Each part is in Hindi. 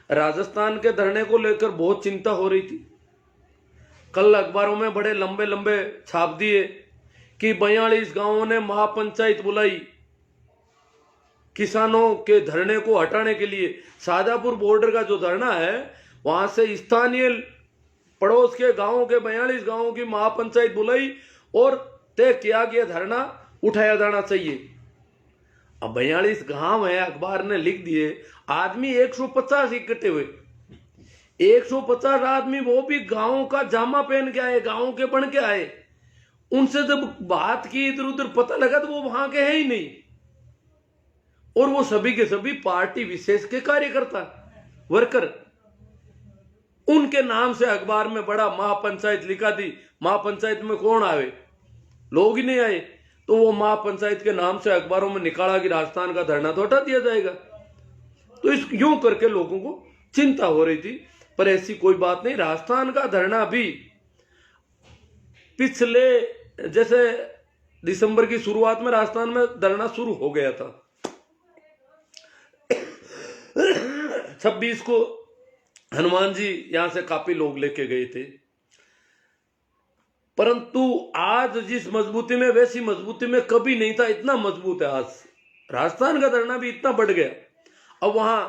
राजस्थान के धरने को लेकर बहुत चिंता हो रही थी। कल अखबारों में बड़े लंबे लंबे छाप दिए कि 42 गांवों ने महापंचायत बुलाई किसानों के धरने को हटाने के लिए। शाजापुर बॉर्डर का जो धरना है, वहां से स्थानीय पड़ोस के गांवों के 42 गांवों की महापंचायत बुलाई और तय किया गया धरना उठाया जाना चाहिए। अब 42 गांव है, अखबार ने लिख दिए, आदमी 150 इकट्ठे हुए। 150 आदमी, वो भी गांव का जामा पहन के आए, गांव के बन के आए। उनसे जब बात की, इधर उधर पता लगा तो वो वहां के हैं ही नहीं, और वो सभी के सभी पार्टी विशेष के कार्यकर्ता, वर्कर। उनके नाम से अखबार में बड़ा महापंचायत लिखा थी। महापंचायत में कौन आवे, लोग ही नहीं आए। तो वो महापंचायत के नाम से अखबारों में निकाला कि राजस्थान का धरना तो हटा दिया जाएगा। तो इस यूं करके लोगों को चिंता हो रही थी, पर ऐसी कोई बात नहीं। राजस्थान का धरना भी पिछले, जैसे दिसंबर की शुरुआत में राजस्थान में धरना शुरू हो गया था। 26 को हनुमान जी यहां से काफी लोग लेके गए थे, परंतु आज जिस मजबूती में, वैसी मजबूती में कभी नहीं था। इतना मजबूत है आज राजस्थान का धरना भी, इतना बढ़ गया। अब वहां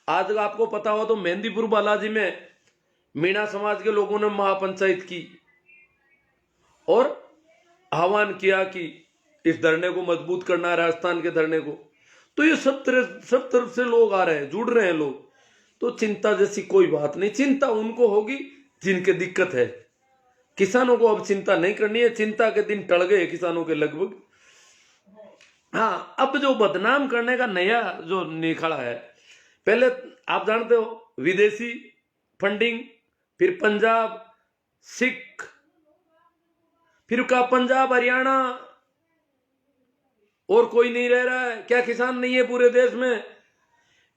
आज आपको पता हो तो मेहंदीपुर बालाजी में मीणा समाज के लोगों ने महापंचायत की और आह्वान किया कि इस धरने को मजबूत करना है, राजस्थान के धरने को। तो ये सब तरफ से लोग आ रहे हैं, जुड़ रहे हैं लोग। तो चिंता जैसी कोई बात नहीं। चिंता उनको होगी जिनके दिक्कत है। किसानों को अब चिंता नहीं करनी है, चिंता के दिन टल गए किसानों के लगभग। हाँ, अब जो बदनाम करने का नया जो निकला है, पहले आप जानते हो विदेशी फंडिंग, फिर पंजाब सिख, फिर का पंजाब हरियाणा, और कोई नहीं रह रहा है क्या, किसान नहीं है पूरे देश में।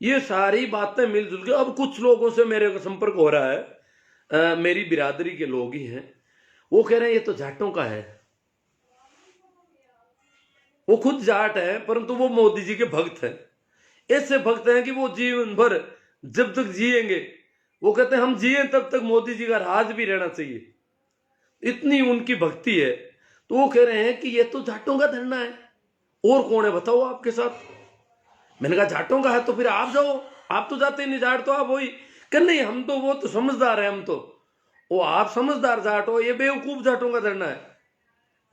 ये सारी बातें मिलजुल के अब कुछ लोगों से मेरे को संपर्क हो रहा है, मेरी बिरादरी के लोग ही हैं। वो कह रहे हैं ये तो जाटों का है। वो खुद जाट है, परंतु वो मोदी जी के भक्त हैं। ऐसे भक्त हैं कि वो जीवन भर जब तक जिएंगे, वो कहते हैं हम जिए तब तक मोदी जी का राज भी रहना चाहिए, इतनी उनकी भक्ति है। तो वो कह रहे हैं कि ये तो जाटों का धरना है, और कौन है बताओ आपके साथ। मैंने कहा जाटों का है तो फिर आप जाओ, आप तो जाते नहीं, जाट तो आप वही। कि नहीं, हम तो वो तो समझदार है, हम तो वो, आप समझदार जाट हो, ये बेवकूफ जाटों का धरना है,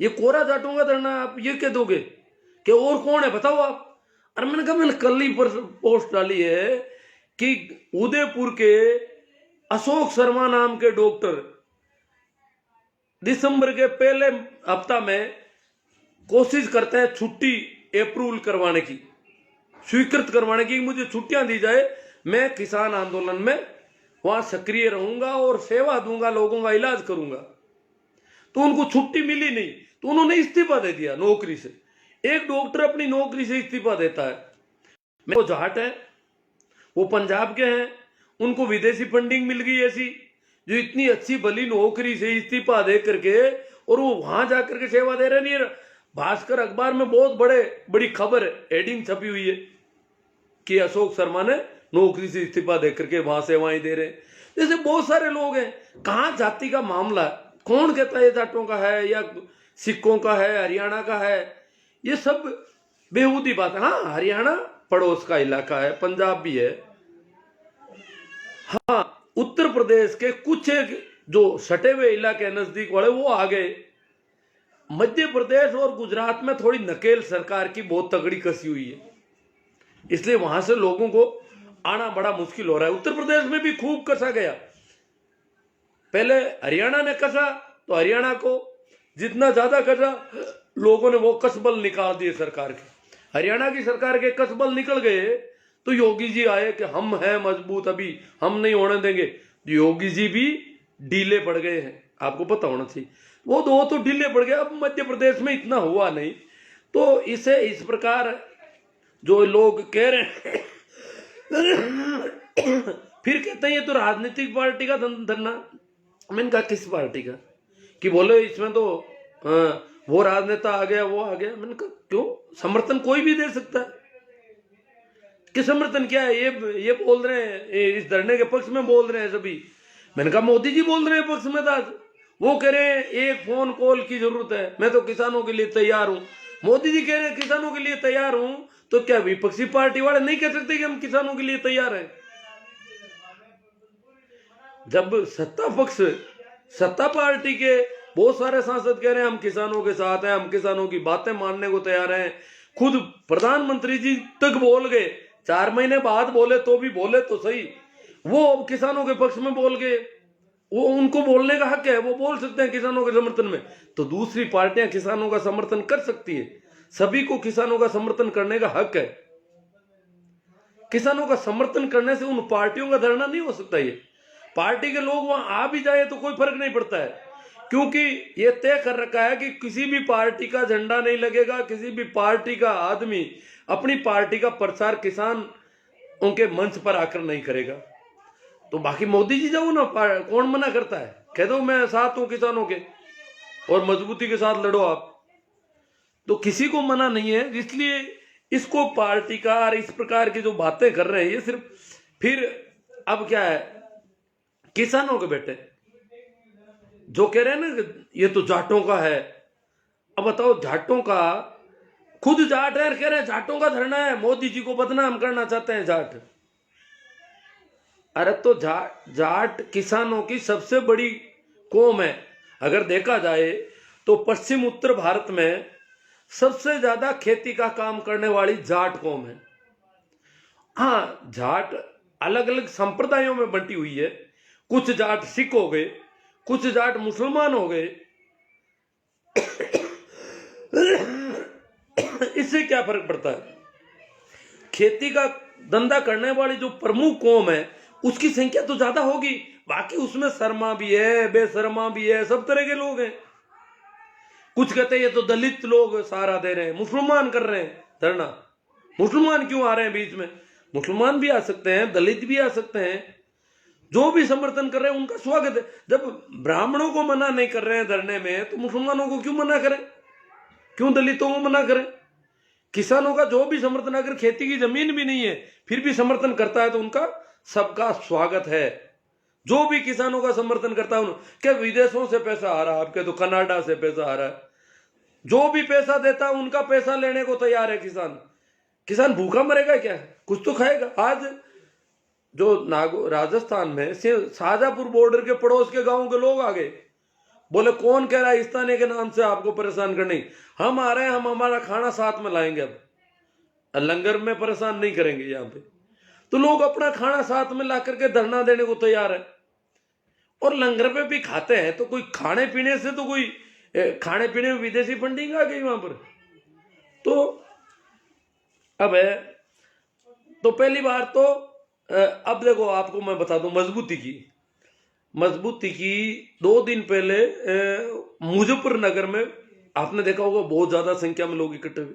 ये कोरा जाटों का धरना है। आप ये कह दोगे कि और कौन है बताओ आप। अरे मैंने कहा, मैंने कल ही पर पोस्ट डाली है कि उदयपुर के अशोक शर्मा नाम के डॉक्टर दिसंबर के पहले हफ्ता में कोशिश करते हैं छुट्टी अप्रूवल करवाने की, स्वीकृत करवाने की, मुझे छुट्टियां दी जाए, मैं किसान आंदोलन में वहां सक्रिय रहूंगा और सेवा दूंगा, लोगों का इलाज करूंगा। तो उनको छुट्टी मिली नहीं, तो उन्होंने इस्तीफा दे दिया नौकरी से। एक डॉक्टर अपनी नौकरी से इस्तीफा देता है। वो जाट है, वो पंजाब के हैं, उनको विदेशी फंडिंग मिल गई ऐसी, जो इतनी अच्छी भली नौकरी से इस्तीफा दे करके, और वो वहां जाकर के सेवा दे रहे नहीं। भास्कर अखबार में बहुत बड़ी खबर, हेडिंग छपी हुई है कि अशोक शर्मा ने नौकरी से इस्तीफा दे करके वहां सेवाएं दे रहे हैं। जैसे बहुत सारे लोग हैं। कहां जाति का मामला है, कौन कहता है ये जाटों का है या सिखों का है, हरियाणा का है, ये सब बेहूदी बात है। हाँ, हरियाणा पड़ोस का इलाका है, पंजाब भी है। हाँ, उत्तर प्रदेश के कुछ एक जो सटे हुए इलाके नजदीक वाले वो आ गए। मध्य प्रदेश और गुजरात में थोड़ी नकेल सरकार की बहुत तगड़ी कसी हुई है, इसलिए वहां से लोगों को आना बड़ा मुश्किल हो रहा है। उत्तर प्रदेश में भी खूब कसा गया। पहले हरियाणा ने कसा, तो हरियाणा को जितना ज्यादा कसा, लोगों ने वो कसबल निकाल दिए सरकार के। हरियाणा की सरकार के कसबल निकल गए, तो योगी जी आए कि हम हैं मजबूत, अभी हम नहीं होने देंगे। योगी जी भी ढीले पड़ गए हैं, आपको पता होना चाहिए। वो तो ढीले पड़ गए। अब मध्य प्रदेश में इतना हुआ नहीं, तो इसे इस प्रकार जो लोग कह रहे हैं फिर कहते हैं ये तो राजनीतिक पार्टी का धरना। मैंने कहा किस पार्टी का, कि बोले इसमें तो वो राजनेता आ गया, वो आ गया। मैंने कहा क्यों, समर्थन कोई भी दे सकता है, कि समर्थन क्या है, ये बोल रहे हैं, इस धरने के पक्ष में बोल रहे हैं सभी। मैंने कहा मोदी जी बोल रहे हैं पक्ष में था, वो कह रहे हैं एक फोन कॉल की जरूरत है, मैं तो किसानों के लिए तैयार हूं। मोदी जी कह रहे हैं किसानों के लिए तैयार हूं, तो क्या विपक्षी पार्टी वाले नहीं कह सकते कि हम किसानों के लिए तैयार हैं? जब सत्ता पक्ष, सत्ता पार्टी के बहुत सारे सांसद कह रहे हैं हम किसानों के साथ हैं, हम किसानों की बातें मानने को तैयार हैं, खुद प्रधानमंत्री जी तक बोल गए, 4 महीने बाद बोले तो भी बोले तो सही, वो किसानों के पक्ष में बोल गए, वो उनको बोलने का हक है, वो बोल सकते हैं किसानों के समर्थन में। तो दूसरी पार्टियां किसानों का समर्थन कर सकती है, सभी को किसानों का समर्थन करने का हक है। किसानों का समर्थन करने से उन पार्टियों का धरना नहीं हो सकता। ये पार्टी के लोग वहां आ भी जाए तो कोई फर्क नहीं पड़ता है, क्योंकि ये तय कर रखा है कि किसी भी पार्टी का झंडा नहीं लगेगा, किसी भी पार्टी का आदमी अपनी पार्टी का प्रचार किसान उनके मंच पर आकर नहीं करेगा। तो बाकी मोदी जी जाओ ना, कौन मना करता है, कह दो मैं साथ हूं किसानों के और मजबूती के साथ लड़ो आप, तो किसी को मना नहीं है। इसलिए इसको पार्टी का और इस प्रकार की जो बातें कर रहे हैं ये सिर्फ फिर अब क्या है, किसानों के बेटे जो कह रहे हैं ना कि ये तो जाटों का है। अब बताओ, जाटों का, खुद जाट है कह रहे हैं जाटों का धरना है, मोदी जी को बदनाम करना चाहते हैं जाट। अरे तो जाट किसानों की सबसे बड़ी कौम है। अगर देखा जाए तो पश्चिम उत्तर भारत में सबसे ज्यादा खेती का काम करने वाली जाट कौम है। हाँ, जाट अलग अलग संप्रदायों में बंटी हुई है, कुछ जाट सिख हो गए, कुछ जाट मुसलमान हो गए। इससे क्या फर्क पड़ता है? खेती का धंधा करने वाली जो प्रमुख कौम है उसकी संख्या तो ज्यादा होगी, बाकी उसमें शर्मा भी है, बेशर्मा भी है, सब तरह के लोग हैं। कुछ कहते हैं ये तो दलित लोग सहारा दे रहे हैं, मुसलमान कर रहे हैं धरना। मुसलमान क्यों आ रहे हैं बीच में? मुसलमान भी आ सकते हैं, दलित भी आ सकते हैं, जो भी समर्थन कर रहे हैं उनका स्वागत है। जब ब्राह्मणों को मना नहीं कर रहे हैं धरने में, तो मुसलमानों को क्यों मना करें, क्यों दलितों को मना करें? किसानों का जो भी समर्थन, अगर खेती की जमीन भी नहीं है फिर भी समर्थन करता है तो उनका सबका स्वागत है। जो भी किसानों का समर्थन करता है, क्या विदेशों से पैसा आ रहा है आपके, तो कनाडा से पैसा आ रहा है, जो भी पैसा देता है उनका पैसा लेने को तैयार है किसान। किसान भूखा मरेगा क्या? कुछ तो खाएगा। आज जो राजस्थान में शाजापुर बॉर्डर के पड़ोस के गांव के लोग आ गए, बोले कौन कह रहा है इस ताने के नाम से आपको परेशान करने, हम आ रहे हैं, हम हमारा खाना साथ में लाएंगे, अब लंगर में परेशान नहीं करेंगे यहाँ पे। तो लोग अपना खाना साथ में ला करके धरना देने को तैयार है, और लंगर पे भी खाते हैं। तो कोई खाने पीने से, तो कोई खाने पीने में विदेशी फंडिंग आ गई वहां पर। तो अब है, तो पहली बार तो अब देखो आपको मैं बता दूं मजबूती की 2 दिन पहले मुजफ्फरनगर में आपने देखा होगा बहुत ज्यादा संख्या में लोग इकट्ठे हुए,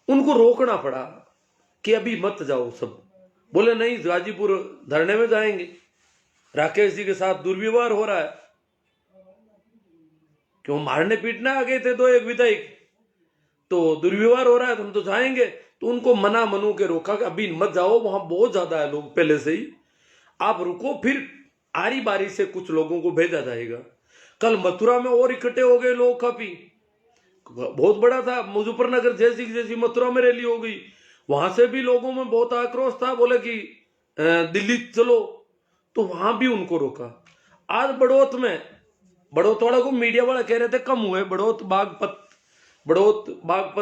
उनको रोकना पड़ा कि अभी मत जाओ सब। बोले नहीं, गाजीपुर धरने में जाएंगे, राकेश जी के साथ दुर्व्यवहार हो रहा है, क्यों मारने पीटने आ गए थे 2-1 विधायक, तो दुर्व्यवहार हो रहा है तो हम तो जाएंगे। तो उनको मना मनू के रोका कि अभी मत जाओ, वहां बहुत ज्यादा है लोग पहले से ही, आप रुको, फिर आरी बारी से कुछ लोगों को भेजा जाएगा। कल मथुरा में और इकट्ठे हो गए लोग, काफी बहुत बड़ा था मुजफ्फरनगर, जैसी मथुरा में रैली हो गई, वहां से भी लोगों में बहुत आक्रोश था, बोले कि दिल्ली चलो, तो वहां भी उनको रोका। आज बड़ौत वाला को मीडिया वाला कह रहे थे कम हुए, बड़ौत बागपत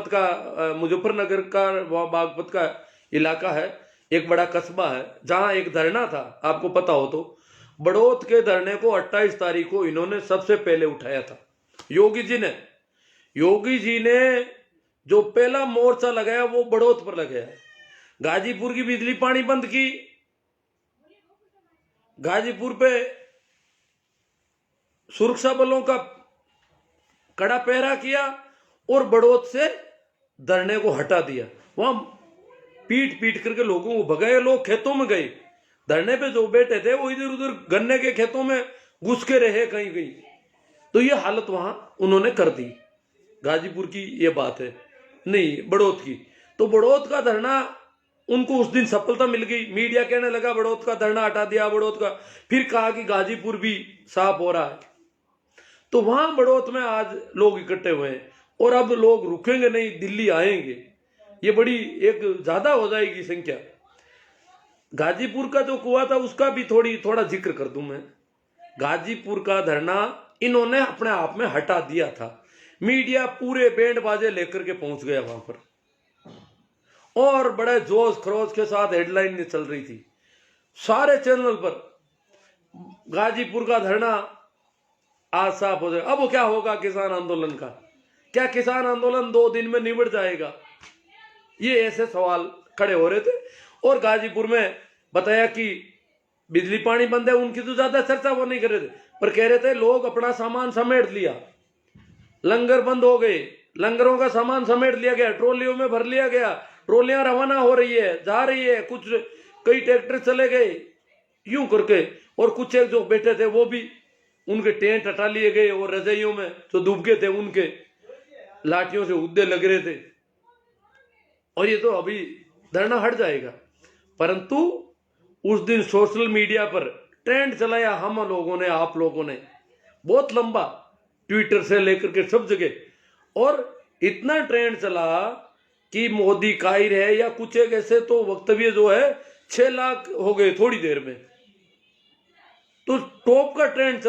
का, मुजफ्फरनगर का बागपत का इलाका है, एक बड़ा कस्बा है जहां एक धरना था, आपको पता हो तो। बड़ौत के धरने को 28 तारीख को इन्होंने सबसे पहले उठाया था, योगी जी ने जो पहला मोर्चा लगाया वो बड़ौत पर लगाया। गाजीपुर की बिजली पानी बंद की, गाजीपुर पे सुरक्षा बलों का कड़ा पहरा किया और बड़ौत से धरने को हटा दिया। वहां पीट करके लोगों को भगाए, लोग खेतों में गए, धरने पे जो बैठे थे वो इधर उधर गन्ने के खेतों में घुस के रहे कहीं। तो ये हालत वहां उन्होंने कर दी। गाजीपुर की ये बात है, नहीं बड़ौत की। तो बड़ौत का धरना उनको उस दिन सफलता मिल गई। मीडिया कहने लगा बड़ौत का धरना हटा दिया, बड़ौत का, फिर कहा कि गाजीपुर भी साफ हो रहा है। तो वहां बड़ौत में आज लोग इकट्ठे हुए हैं और अब लोग रुकेंगे नहीं, दिल्ली आएंगे। ये बड़ी एक ज्यादा हो जाएगी संख्या। गाजीपुर का जो कुआ था उसका भी थोड़ा जिक्र कर दूं मैं। गाजीपुर का धरना इन्होंने अपने आप में हटा दिया था। मीडिया पूरे बैंड बाजे लेकर के पहुंच गया वहां पर और बड़े जोश खरोश के साथ हेडलाइन चल रही थी सारे चैनल पर, गाजीपुर का धरना आज साफ हो जाएगा। अब वो क्या होगा किसान आंदोलन का? क्या किसान आंदोलन 2 दिन में निबट जाएगा? ये ऐसे सवाल खड़े हो रहे थे। और गाजीपुर में बताया कि बिजली पानी बंद है, उनकी तो ज्यादा चर्चा वो नहीं कर रहे थे, पर कह रहे थे लोग अपना सामान समेट लिया, लंगर बंद हो गए, लंगरों का सामान समेट लिया गया, ट्रॉलियों में भर लिया गया, ट्रॉलियां रवाना हो रही है, जा रही है, कुछ कई ट्रैक्टर चले गए यूं करके। और कुछ एक जो बैठे थे वो भी उनके टेंट हटा लिए गए और रजाइयों में जो डूब गए थे उनके लाठियों से उद्दे लग रहे थे। और ये तो अभी धरना हट जाएगा, परंतु उस दिन सोशल मीडिया पर ट्रेंड चलाया हम लोगों ने, आप लोगों ने, बहुत लंबा, ट्विटर से लेकर के सब जगह, और इतना ट्रेंड चला कि मोदी कायर है या कुछ एक ऐसे तो वक्तव्य जो है 6 लाख हो गए थोड़ी देर में। तो टॉप का ट्रेंड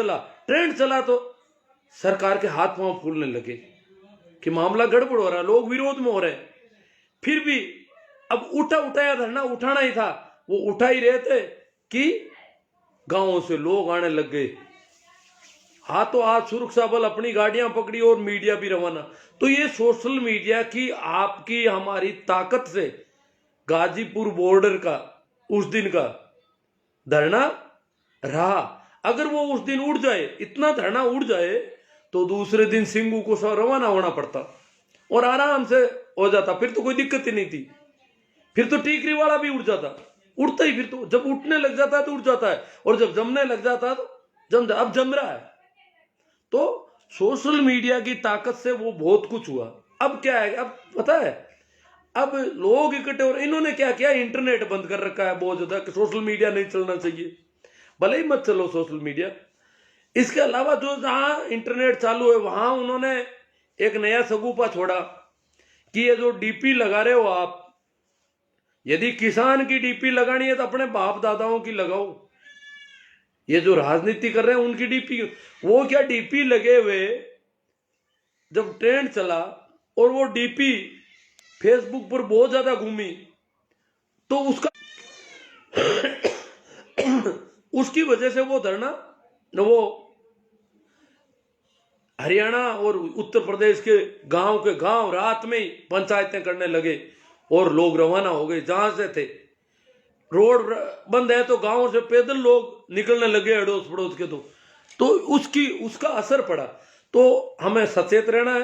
चला तो सरकार के हाथ पांव फूलने लगे कि मामला गड़बड़ हो रहा है, लोग विरोध में हो रहे हैं। फिर भी अब उठाया धरना उठाना ही था, वो उठा ही रहे थे कि गांवों से लोग आने लग गए। हाथों हाथ सुरक्षा बल अपनी गाड़ियां पकड़ी और मीडिया भी रवाना। तो ये सोशल मीडिया की आपकी हमारी ताकत से गाजीपुर बॉर्डर का उस दिन का धरना रहा। अगर वो उस दिन उड़ जाए, इतना धरना उड़ जाए, तो दूसरे दिन सिंगू को रवाना होना पड़ता और आराम से हो जाता, फिर तो कोई दिक्कत ही नहीं थी। फिर तो टीकरी वाला भी उड़ जाता, उड़ता ही, फिर तो जब उठने लग जाता है तो उड़ जाता है, और जब जमने लग जाता है तो अब जम रहा है। तो सोशल मीडिया की ताकत से वो बहुत कुछ हुआ। अब क्या है, अब पता है, अब लोग इकट्ठे और इन्होंने क्या किया, इंटरनेट बंद कर रखा है बहुत ज्यादा कि सोशल मीडिया नहीं चलना चाहिए, भले ही मत चलो सोशल मीडिया। इसके अलावा जो जहां इंटरनेट चालू है वहां उन्होंने एक नया सगुफा छोड़ा कि ये जो डीपी लगा रहे हो आप, यदि किसान की डीपी लगानी है तो अपने बाप दादाओं की लगाओ। ये जो राजनीति कर रहे हैं उनकी डीपी, वो क्या डीपी लगे हुए जब ट्रेंड चला और वो डीपी फेसबुक पर बहुत ज्यादा घूमी, तो उसकी वजह से वो धरना वो हरियाणा और उत्तर प्रदेश के गांव रात में ही पंचायतें करने लगे और लोग रवाना हो गए जहां से थे। रोड बंद है तो गांव से पैदल लोग निकलने लगे अड़ोस पड़ोस के। तो उसका असर पड़ा। तो हमें सचेत रहना है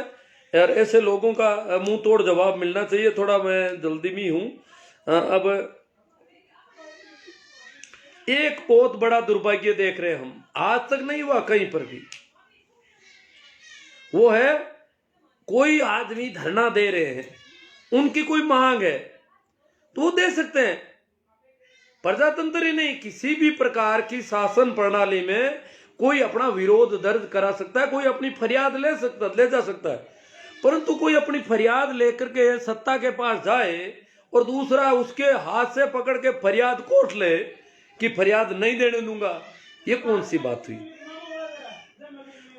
यार, ऐसे लोगों का मुंह तोड़ जवाब मिलना चाहिए। थोड़ा मैं जल्दी में हूं। अब एक बहुत बड़ा दुर्भाग्य देख रहे हैं हम, आज तक नहीं हुआ कहीं पर भी, वो है कोई आदमी धरना दे रहे हैं, उनकी कोई मांग है तो वो दे सकते हैं। प्रजातंत्र ही नहीं, किसी भी प्रकार की शासन प्रणाली में कोई अपना विरोध दर्ज करा सकता है, कोई अपनी फरियाद ले जा सकता है, परंतु कोई अपनी फरियाद लेकर के सत्ता के पास जाए और दूसरा उसके हाथ से पकड़ के फरियाद कोर्ट ले कि फरियाद नहीं देने दूंगा, ये कौन सी बात हुई?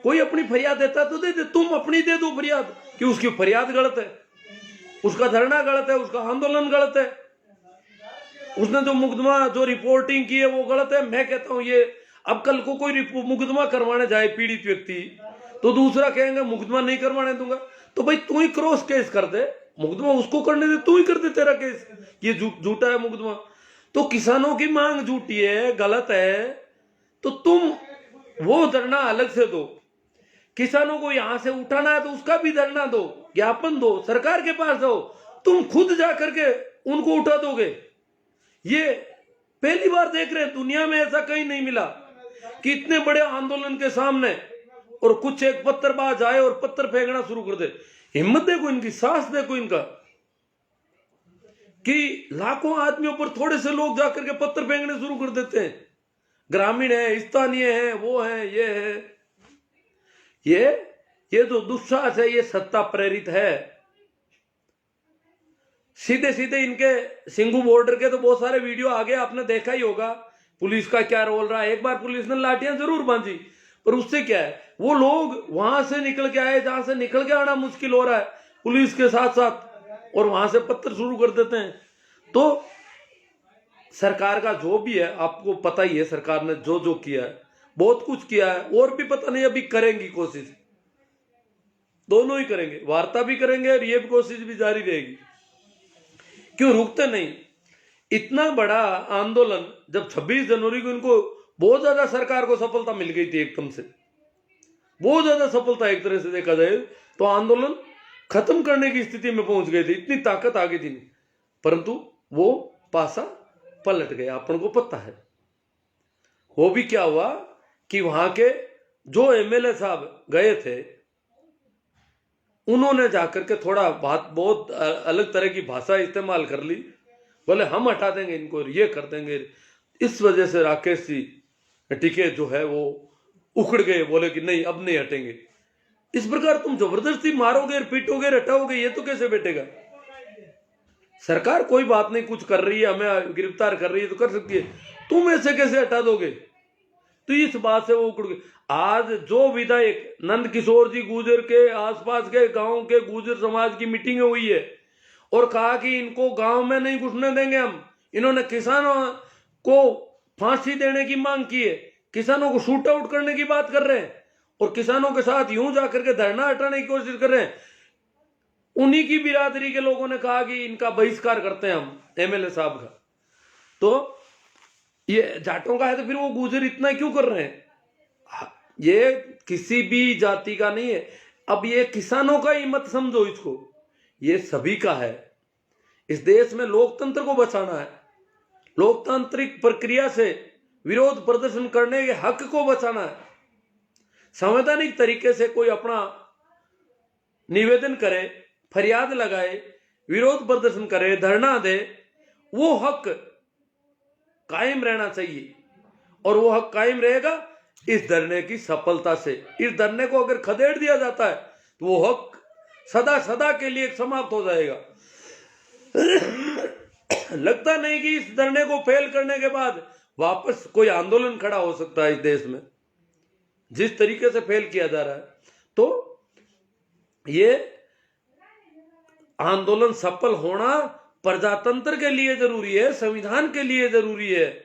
कोई अपनी फरियाद देता तो दे दे, तुम अपनी दे दो फरियाद कि उसकी फरियाद गलत है, उसका धरना गलत है, उसका आंदोलन गलत है, उसने जो मुकदमा जो रिपोर्टिंग की है वो गलत है। मैं कहता हूं ये अब कल को कोई मुकदमा करवाने जाए पीड़ित व्यक्ति, तो दूसरा कहेंगे मुकदमा नहीं करवाने दूंगा, तो भाई तू ही क्रॉस केस कर दे, मुकदमा उसको करने दे, तू ही कर दे तेरा केस, ये झूठा है मुकदमा। तो किसानों की मांग झूठी है, गलत है, तो तुम वो धरना अलग से दो। किसानों को यहां से उठाना है तो उसका भी धरना दो, ज्ञापन दो, सरकार के पास दो, तुम खुद जा करके उनको उठा दोगे। ये पहली बार देख रहे हैं, दुनिया में ऐसा कहीं नहीं मिला कि इतने बड़े आंदोलन के सामने और कुछ एक पत्थरबाज आए और पत्थर फेंकना शुरू कर दे। हिम्मत देखो इनकी, साहस देखो इनका कि लाखों आदमियों पर थोड़े से लोग जाकर के पत्थर फेंकने शुरू कर देते हैं। ग्रामीण है, स्थानीय है, वो है, ये है। ये जो दुस्साहस है ये सत्ता प्रेरित है। सीधे सीधे इनके सिंगू बॉर्डर के तो बहुत सारे वीडियो आ गए, आपने देखा ही होगा। पुलिस का क्या रोल रहा है। एक बार पुलिस ने लाठियां जरूर बांधी, पर उससे क्या है, वो लोग वहां से निकल के आए जहां से निकल के आना मुश्किल हो रहा है पुलिस के साथ साथ, और वहां से पत्थर शुरू कर देते हैं। तो सरकार का जो भी है, आपको पता ही है, सरकार ने जो जो किया है, बहुत कुछ किया है, और भी पता नहीं अभी करेंगी कोशिश। दोनों ही करेंगे, वार्ता भी करेंगे और ये भी कोशिश भी जारी रहेगी। क्यों रुकते नहीं। इतना बड़ा आंदोलन, जब 26 जनवरी को इनको बहुत ज्यादा सरकार को सफलता मिल गई थी, एकदम से बहुत ज्यादा सफलता, एक तरह से देखा जाए तो आंदोलन खत्म करने की स्थिति में पहुंच गए थे, इतनी ताकत आ गई थी। परंतु वो पासा पलट गया, अपन को पता है। वो भी क्या हुआ कि वहां के जो एमएलए साहब गए थे, उन्होंने जाकर के थोड़ा बात बहुत अलग तरह की भाषा इस्तेमाल कर ली, बोले हम हटा देंगे इनको, ये कर देंगे। इस वजह से राकेश जी टिके जो है वो उखड़ गए, बोले कि नहीं अब नहीं हटेंगे। इस प्रकार तुम जबरदस्ती मारोगे, पीटोगे, हटाओगे, ये तो कैसे बैठेगा। सरकार कोई बात नहीं, कुछ कर रही है, हमें गिरफ्तार कर रही है तो कर सकती है, तुम ऐसे कैसे हटा दोगे। तो इस बात से वो उखड़ गए। आज जो विधायक नंद किशोर जी गुर्जर के आसपास के गांव के गुर्जर समाज की मीटिंग हुई है और कहा कि इनको गांव में नहीं घुसने देंगे हम, इन्होंने किसानों को फांसी देने की मांग की है, किसानों को शूट आउट करने की बात कर रहे हैं और किसानों के साथ यूं जाकर के धरना हटाने की कोशिश कर रहे हैं। उन्हीं की बिरादरी के लोगों ने कहा कि इनका बहिष्कार करते हैं हम, एमएलए साहब का। तो ये जाटों का है तो फिर वो गुर्जर इतना क्यों कर रहे हैं। ये किसी भी जाति का नहीं है। अब ये किसानों का ही मत समझो इसको, ये सभी का है। इस देश में लोकतंत्र को बचाना है, लोकतांत्रिक प्रक्रिया से विरोध प्रदर्शन करने के हक को बचाना है। संवैधानिक तरीके से कोई अपना निवेदन करे, फरियाद लगाए, विरोध प्रदर्शन करे, धरना दे, वो हक कायम रहना चाहिए। और वो हक कायम रहेगा इस धरने की सफलता से। इस धरने को अगर खदेड़ दिया जाता है तो वो हक सदा सदा के लिए समाप्त हो जाएगा। लगता नहीं कि इस धरने को फेल करने के बाद वापस कोई आंदोलन खड़ा हो सकता है इस देश में, जिस तरीके से फेल किया जा रहा है। तो ये आंदोलन सफल होना प्रजातंत्र के लिए जरूरी है, संविधान के लिए जरूरी है,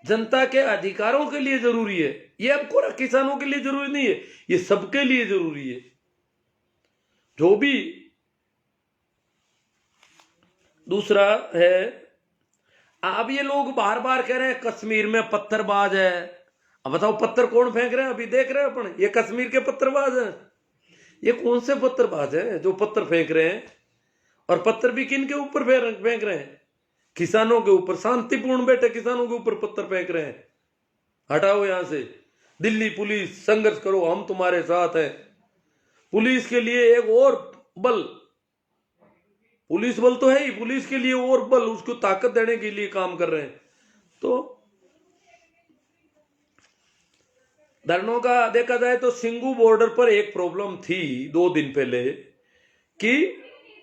जनता के अधिकारों के लिए जरूरी है। ये आपको किसानों के लिए जरूरी नहीं है, ये सबके लिए जरूरी है। जो भी दूसरा है, अब ये लोग बार बार कह रहे हैं कश्मीर में पत्थरबाज है। अब बताओ पत्थर कौन फेंक रहे हैं, अभी देख रहे हैं अपन, ये कश्मीर के पत्थरबाज हैं। ये कौन से पत्थरबाज हैं जो पत्थर फेंक रहे हैं। और पत्थर भी किन के ऊपर फेंक रहे हैं, किसानों के ऊपर। शांतिपूर्ण बैठे किसानों के ऊपर पत्थर फेंक रहे हैं। हटाओ यहां से। दिल्ली पुलिस, संघर्ष करो, हम तुम्हारे साथ हैं। पुलिस के लिए एक और बल, पुलिस बल तो है ही, पुलिस के लिए और बल, उसको ताकत देने के लिए काम कर रहे हैं। तो धरनों का देखा जाए तो सिंगू बॉर्डर पर एक प्रॉब्लम थी 2 दिन पहले कि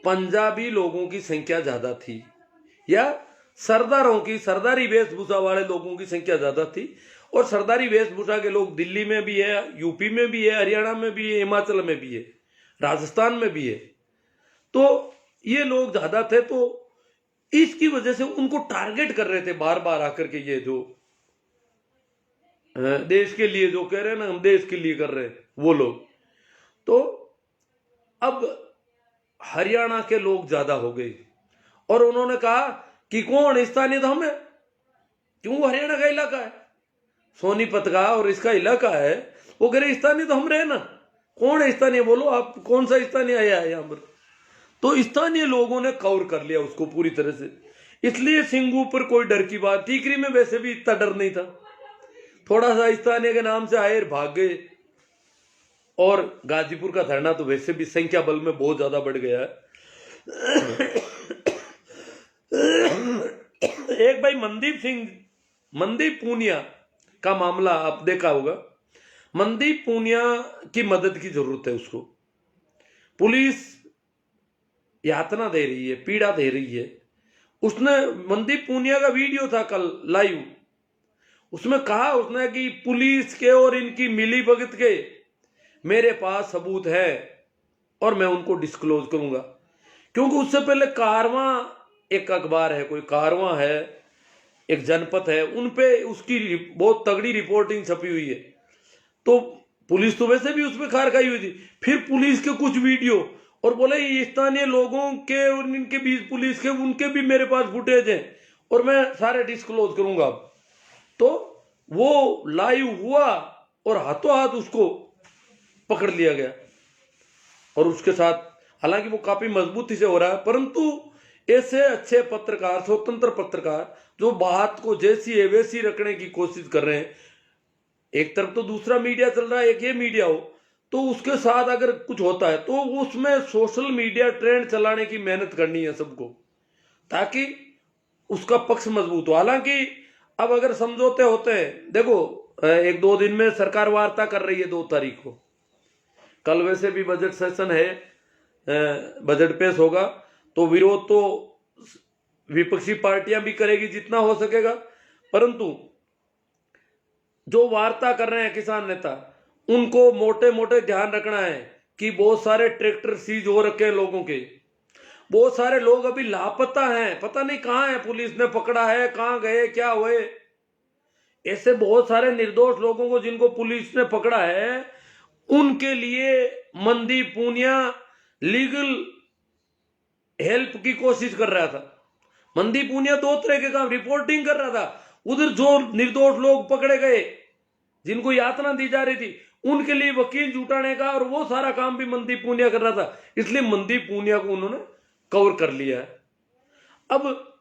पंजाबी लोगों की संख्या ज्यादा थी, या सरदारों की, सरदारी वेशभूषा वाले लोगों की संख्या ज्यादा थी। और सरदारी वेशभूषा के लोग दिल्ली में भी है, यूपी में भी है, हरियाणा में भी है, हिमाचल में भी है, राजस्थान में भी है। तो ये लोग ज्यादा थे, तो इसकी वजह से उनको टारगेट कर रहे थे बार बार आकर के। ये जो देश के लिए जो कह रहे हैं ना, हम देश के लिए कर रहे हैं, वो लोग। तो अब हरियाणा के लोग ज्यादा हो गए और उन्होंने कहा कि कौन स्थानीय तो हमें, क्यों हरियाणा का इलाका है, सोनीपत का और इसका इलाका है। वो कह रहे स्थानीय तो हम रहे ना, कौन है स्थानीय, बोलो आप कौन सा स्थानीय आया है यहाँ पर। तो स्थानीय लोगों ने कवर कर लिया उसको पूरी तरह से। इसलिए सिंगू पर कोई डर की बात, टीकरी में वैसे भी इतना डर नहीं था, थोड़ा सा स्थानीय के नाम से आए भाग गए। और गाजीपुर का धरना तो वैसे भी संख्या बल में बहुत ज्यादा बढ़ गया है। एक भाई मनदीप पूनिया का मामला आप देखा होगा। मनदीप पूनिया की मदद की जरूरत है उसको। पुलिस यातना दे रही है, पीड़ा दे रही है। उसने मनदीप पूनिया का वीडियो था कल लाइव, उसमें कहा उसने कि पुलिस के और इनकी मिली भगत के मेरे पास सबूत है और मैं उनको डिस्क्लोज करूंगा। क्योंकि उससे पहले कारवां एक अखबार है, कोई कारवां है, एक जनपद है, उनपे उसकी बहुत तगड़ी रिपोर्टिंग छपी हुई है। तो पुलिस तो वैसे भी उसमें खार खाई हुई थी। फिर पुलिस के कुछ वीडियो और बोले ये स्थानीय लोगों के और इनके बीच पुलिस के, उनके भी मेरे पास फुटेज हैं और मैं सारे डिस्क्लोज करूंगा। तो वो लाइव हुआ और हाथों हाथ उसको पकड़ लिया गया। और उसके साथ हालांकि वो काफी मजबूती से हो रहा है, परंतु ऐसे अच्छे पत्रकार, स्वतंत्र पत्रकार जो बात को जैसी है वैसी रखने की कोशिश कर रहे हैं, एक तरफ तो दूसरा मीडिया चल रहा है, एक ये मीडिया हो, तो उसके साथ अगर कुछ होता है तो उसमें सोशल मीडिया ट्रेंड चलाने की मेहनत करनी है सबको, ताकि उसका पक्ष मजबूत हो। हालांकि अब अगर समझौते होते हैं, देखो 1-2 दिन में सरकार वार्ता कर रही है 2 तारीख को, कल वैसे भी बजट सेशन है, बजट पेश होगा, तो विरोध तो विपक्षी पार्टियां भी करेगी जितना हो सकेगा, परंतु जो वार्ता कर रहे हैं किसान नेता, उनको मोटे मोटे ध्यान रखना है कि बहुत सारे ट्रैक्टर सीज हो रखे हैं लोगों के, बहुत सारे लोग अभी लापता हैं, पता नहीं कहां है, पुलिस ने पकड़ा है, कहां गए, क्या हुए। ऐसे बहुत सारे निर्दोष लोगों को जिनको पुलिस ने पकड़ा है, उनके लिए मनदीप पूनिया लीगल हेल्प की कोशिश कर रहा था। मनदीप पूनिया 2 तरह के काम, रिपोर्टिंग कर रहा था, उधर जो निर्दोष लोग पकड़े गए जिनको यातना दी जा रही थी उनके लिए वकील जुटाने का, और वो सारा काम भी मनदीप पूनिया कर रहा था। इसलिए मनदीप पूनिया को उन्होंने कवर कर लिया है। अब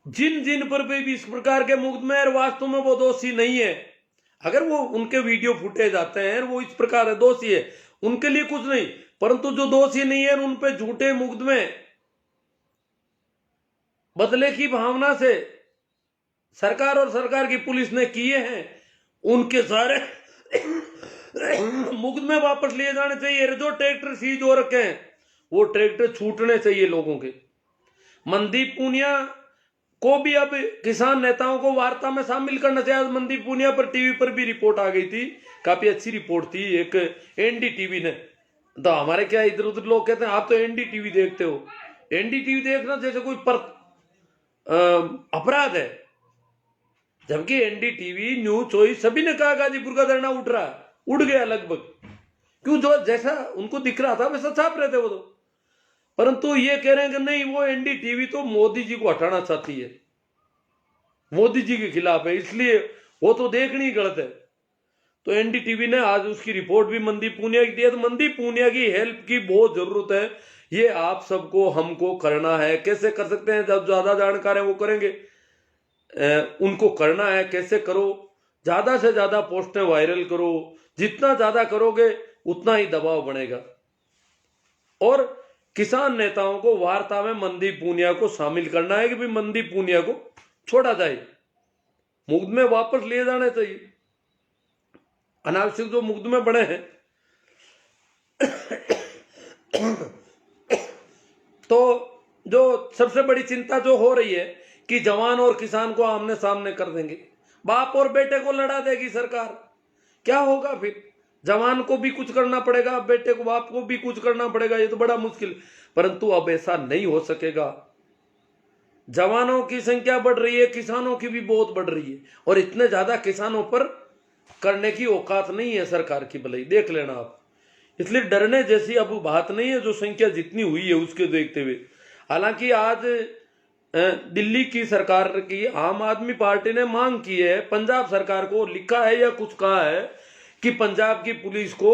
जिन जिन पर भी इस प्रकार के मुकदमे और वास्तव में वो दोषी नहीं है, अगर वो उनके वीडियो फुटेज आते हैं वो इस प्रकार है दोषी है, उनके लिए कुछ नहीं, परंतु जो दोषी नहीं है उन पे झूठे मुकदमे बदले की भावना से सरकार और सरकार की पुलिस ने किए हैं, उनके सारे मुकदमे वापस लिए जाने चाहिए। जो ट्रैक्टर सीज हो रखे हैं वो ट्रैक्टर छूटने चाहिए लोगों के। मनदीप पूनिया को भी अब किसान नेताओं को वार्ता में शामिल करना चाहिए। आज मनदीप पूनिया पर टीवी पर भी रिपोर्ट आ गई थी, काफी अच्छी रिपोर्ट थी, एक एनडीटीवी ने। तो हमारे क्या इधर उधर लोग कहते हैं आप तो एनडीटीवी देखते हो, एनडीटीवी देखना जैसे कोई अपराध है, जबकि एनडीटीवी, न्यूज चॉइस सभी ने कहा गाजीपुर का धरना उठ रहा है, उड़ गया लगभग। क्यों? जो जैसा उनको दिख रहा था वैसा छाप रहे थे वो तो। परंतु ये कह रहे हैं कि नहीं, वो एनडीटीवी तो मोदी जी को हटाना चाहती है, मोदी जी के खिलाफ है, इसलिए वो तो देखनी गलत है। तो एनडीटीवी ने आज उसकी रिपोर्ट भी मनदीप पूनिया की दी है। तो मनदीप पूनिया की हेल्प की बहुत जरूरत है, ये आप सबको हमको करना है। कैसे कर सकते हैं? जब ज्यादा जानकार है वो करेंगे, उनको करना है। कैसे करो? ज्यादा से ज्यादा पोस्टें वायरल करो, जितना ज्यादा करोगे उतना ही दबाव बढ़ेगा। और किसान नेताओं को वार्ता में मनदीप पूनिया को शामिल करना है कि भाई मनदीप पूनिया को छोड़ा जाए, मुकदमे वापस लिए जाने चाहिए, अनावश्यक जो मुकदमे बने हैं। तो जो सबसे बड़ी चिंता जो हो रही है कि जवान और किसान को आमने सामने कर देंगे, बाप और बेटे को लड़ा देगी सरकार, क्या होगा फिर? जवान को भी कुछ करना पड़ेगा, बेटे को, बाप को भी कुछ करना पड़ेगा, ये तो बड़ा मुश्किल। परंतु अब ऐसा नहीं हो सकेगा। जवानों की संख्या बढ़ रही है, किसानों की भी बहुत बढ़ रही है, और इतने ज्यादा किसानों पर करने की औकात नहीं है सरकार की, भले ही देख लेना आप। इसलिए डरने जैसी अब बात नहीं है, जो संख्या जितनी हुई है उसके देखते हुए। हालांकि आज दिल्ली की सरकार की आम आदमी पार्टी ने मांग की है, पंजाब सरकार को लिखा है या कुछ कहा है कि पंजाब की पुलिस को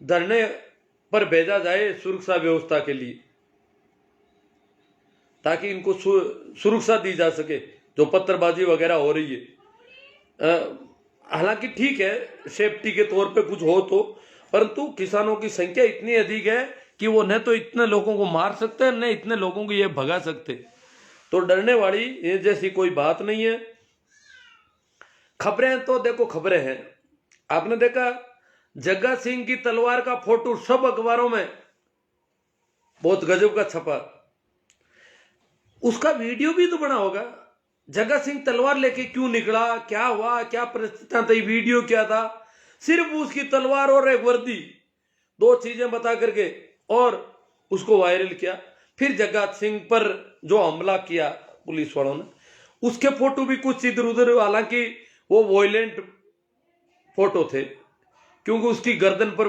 धरने पर भेजा जाए सुरक्षा व्यवस्था के लिए, ताकि इनको सुरक्षा दी जा सके जो पत्थरबाजी वगैरह हो रही है। हालांकि ठीक है, सेफ्टी के तौर पे कुछ हो तो, परंतु किसानों की संख्या इतनी अधिक है कि वो न तो इतने लोगों को मार सकते हैं न इतने लोगों को ये भगा सकते। तो डरने वाली ये जैसी कोई बात नहीं है। खबरें तो देखो खबरें हैं। आपने देखा जग्गा सिंह की तलवार का फोटो सब अखबारों में बहुत गजब का छपा। उसका वीडियो भी तो बना होगा। जग्गा सिंह तलवार लेके क्यों निकला, क्या हुआ, क्या परिस्थितियां थी, वीडियो क्या था। सिर्फ उसकी तलवार और एक वर्दी, दो चीजें बता करके और उसको वायरल किया। फिर जग्गा सिंह पर जो हमला किया पुलिस वालों ने, उसके फोटो भी कुछ इधर उधर, हालांकि वो वॉयलेंट फोटो थे क्योंकि उसकी गर्दन पर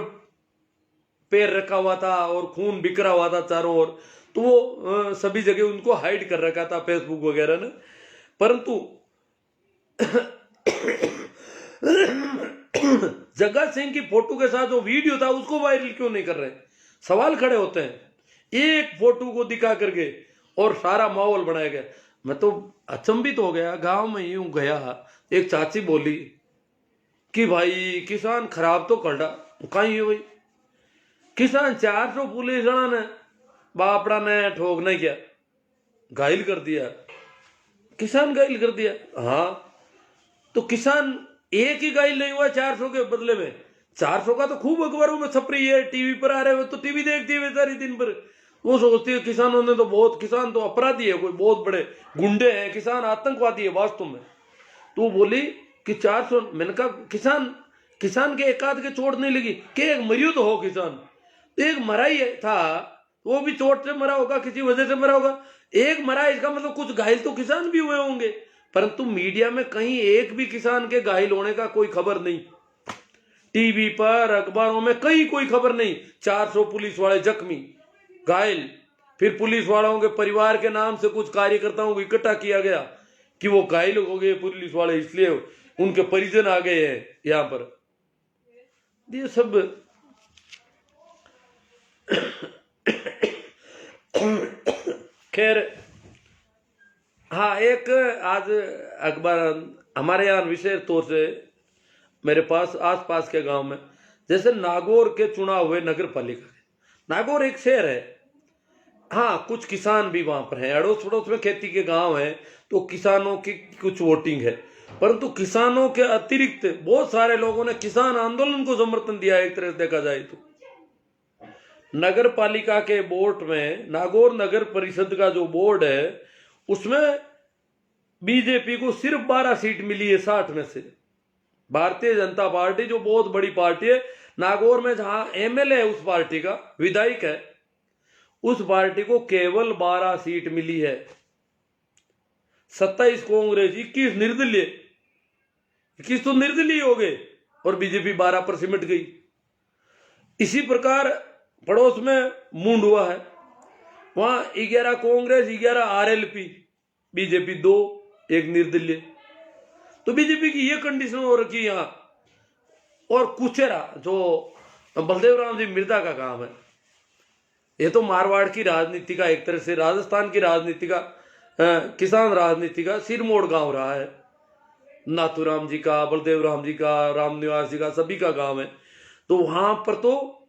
पैर रखा हुआ था और खून बिखरा हुआ था चारों ओर। तो वो सभी जगह उनको हाइड कर रखा था फेसबुक वगैरह ने। परंतु जग्गा सिंह की फोटो के साथ जो वीडियो था उसको वायरल क्यों नहीं कर रहे? सवाल खड़े होते हैं। एक फोटो को दिखा करके और सारा माहौल बनाया गया। मैं तो अचंभित हो गया। गांव में यूं गया, एक चाची बोली कि भाई किसान खराब तो कर कहीं है भाई, किसान 400 पुलिस ने बापड़ा ने ठोकना क्या, घायल कर दिया, किसान घायल कर दिया। हाँ तो किसान एक ही घायल नहीं हुआ 400 के बदले में। 400 का तो खूब अखबारों में छप रही है, टीवी पर आ रहे हो तो टीवी देखती है बेचारी दिन भर। वो सोचती है किसानों ने तो बहुत, किसान तो अपराधी है, कोई बहुत बड़े गुंडे हैं, किसान आतंकवादी है वास्तव में। तो वो बोली कि 400। मैंने कहा किसान के एक आध के चोट नहीं लगी कि एक मरियो तो हो किसान। तो एक मरा ही था, वो भी चोट से मरा होगा, किसी वजह से मरा होगा। एक मरा, इसका मतलब कुछ घायल तो किसान भी हुए होंगे। परंतु मीडिया में कहीं एक भी किसान के घायल होने का कोई खबर नहीं। टीवी पर, अखबारों में कहीं कोई खबर नहीं। 400 पुलिस वाले जख्मी, घायल। फिर पुलिस वालों के परिवार के नाम से कुछ कार्यकर्ताओं को इकट्ठा किया गया कि वो घायल हो गए पुलिस वाले, इसलिए उनके परिजन आ गए हैं यहां पर। ये सब खैर। हाँ, एक आज अखबार हमारे यहाँ विशेष तौर से मेरे पास आसपास के गांव में, जैसे नागौर के चुनाव हुए नगर पालिका के। नागौर एक शहर है, हाँ कुछ किसान भी वहां पर हैं, अड़ोस पड़ोस में खेती के गांव हैं, तो किसानों की कुछ वोटिंग है। परंतु किसानों के अतिरिक्त बहुत सारे लोगों ने किसान आंदोलन को समर्थन दिया। एक तरह से देखा जाए तो नगर पालिका के बोर्ड में, नागौर नगर परिषद का जो बोर्ड है उसमें बीजेपी को सिर्फ 12 सीट मिली है 60 में से। भारतीय जनता पार्टी जो बहुत बड़ी पार्टी है नागौर में, जहां एमएलए है उस पार्टी का, विधायक है, उस पार्टी को केवल 12 सीट मिली है। 27 कांग्रेस, 21 निर्दलीय, 21 तो निर्दलीय हो गए और बीजेपी 12 पर सिमट गई। इसी प्रकार पड़ोस में मुंडवा है, वहां 11 कांग्रेस, 11 आरएलपी, बीजेपी 2, एक निर्दलीय। तो बीजेपी की ये कंडीशन हो रखी यहां। और कुचेरा जो बलदेव राम जी मिर्दा का काम है, ये तो मारवाड़ की राजनीति का, एक तरह से राजस्थान की राजनीति का, किसान राजनीति का सिरमोड़ गांव रहा है। नाथूराम जी का, बलदेव राम जी का, राम निवास जी का, सभी का गांव है। तो वहां पर तो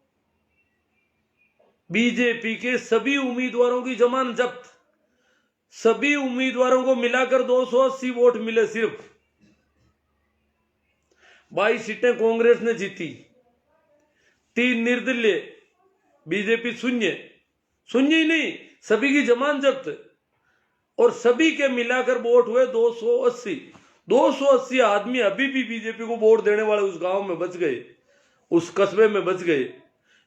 बीजेपी के सभी उम्मीदवारों की जमानत जब्त, सभी उम्मीदवारों को मिलाकर 280 वोट मिले सिर्फ। 22 सीटें कांग्रेस ने जीती, 3 निर्दलीय, बीजेपी शून्य ही नहीं, सभी की जमानत जब्त। और सभी के मिलाकर वोट हुए 280 आदमी अभी भी बीजेपी को वोट देने वाले उस गांव में बच गए, उस कस्बे में बच गए।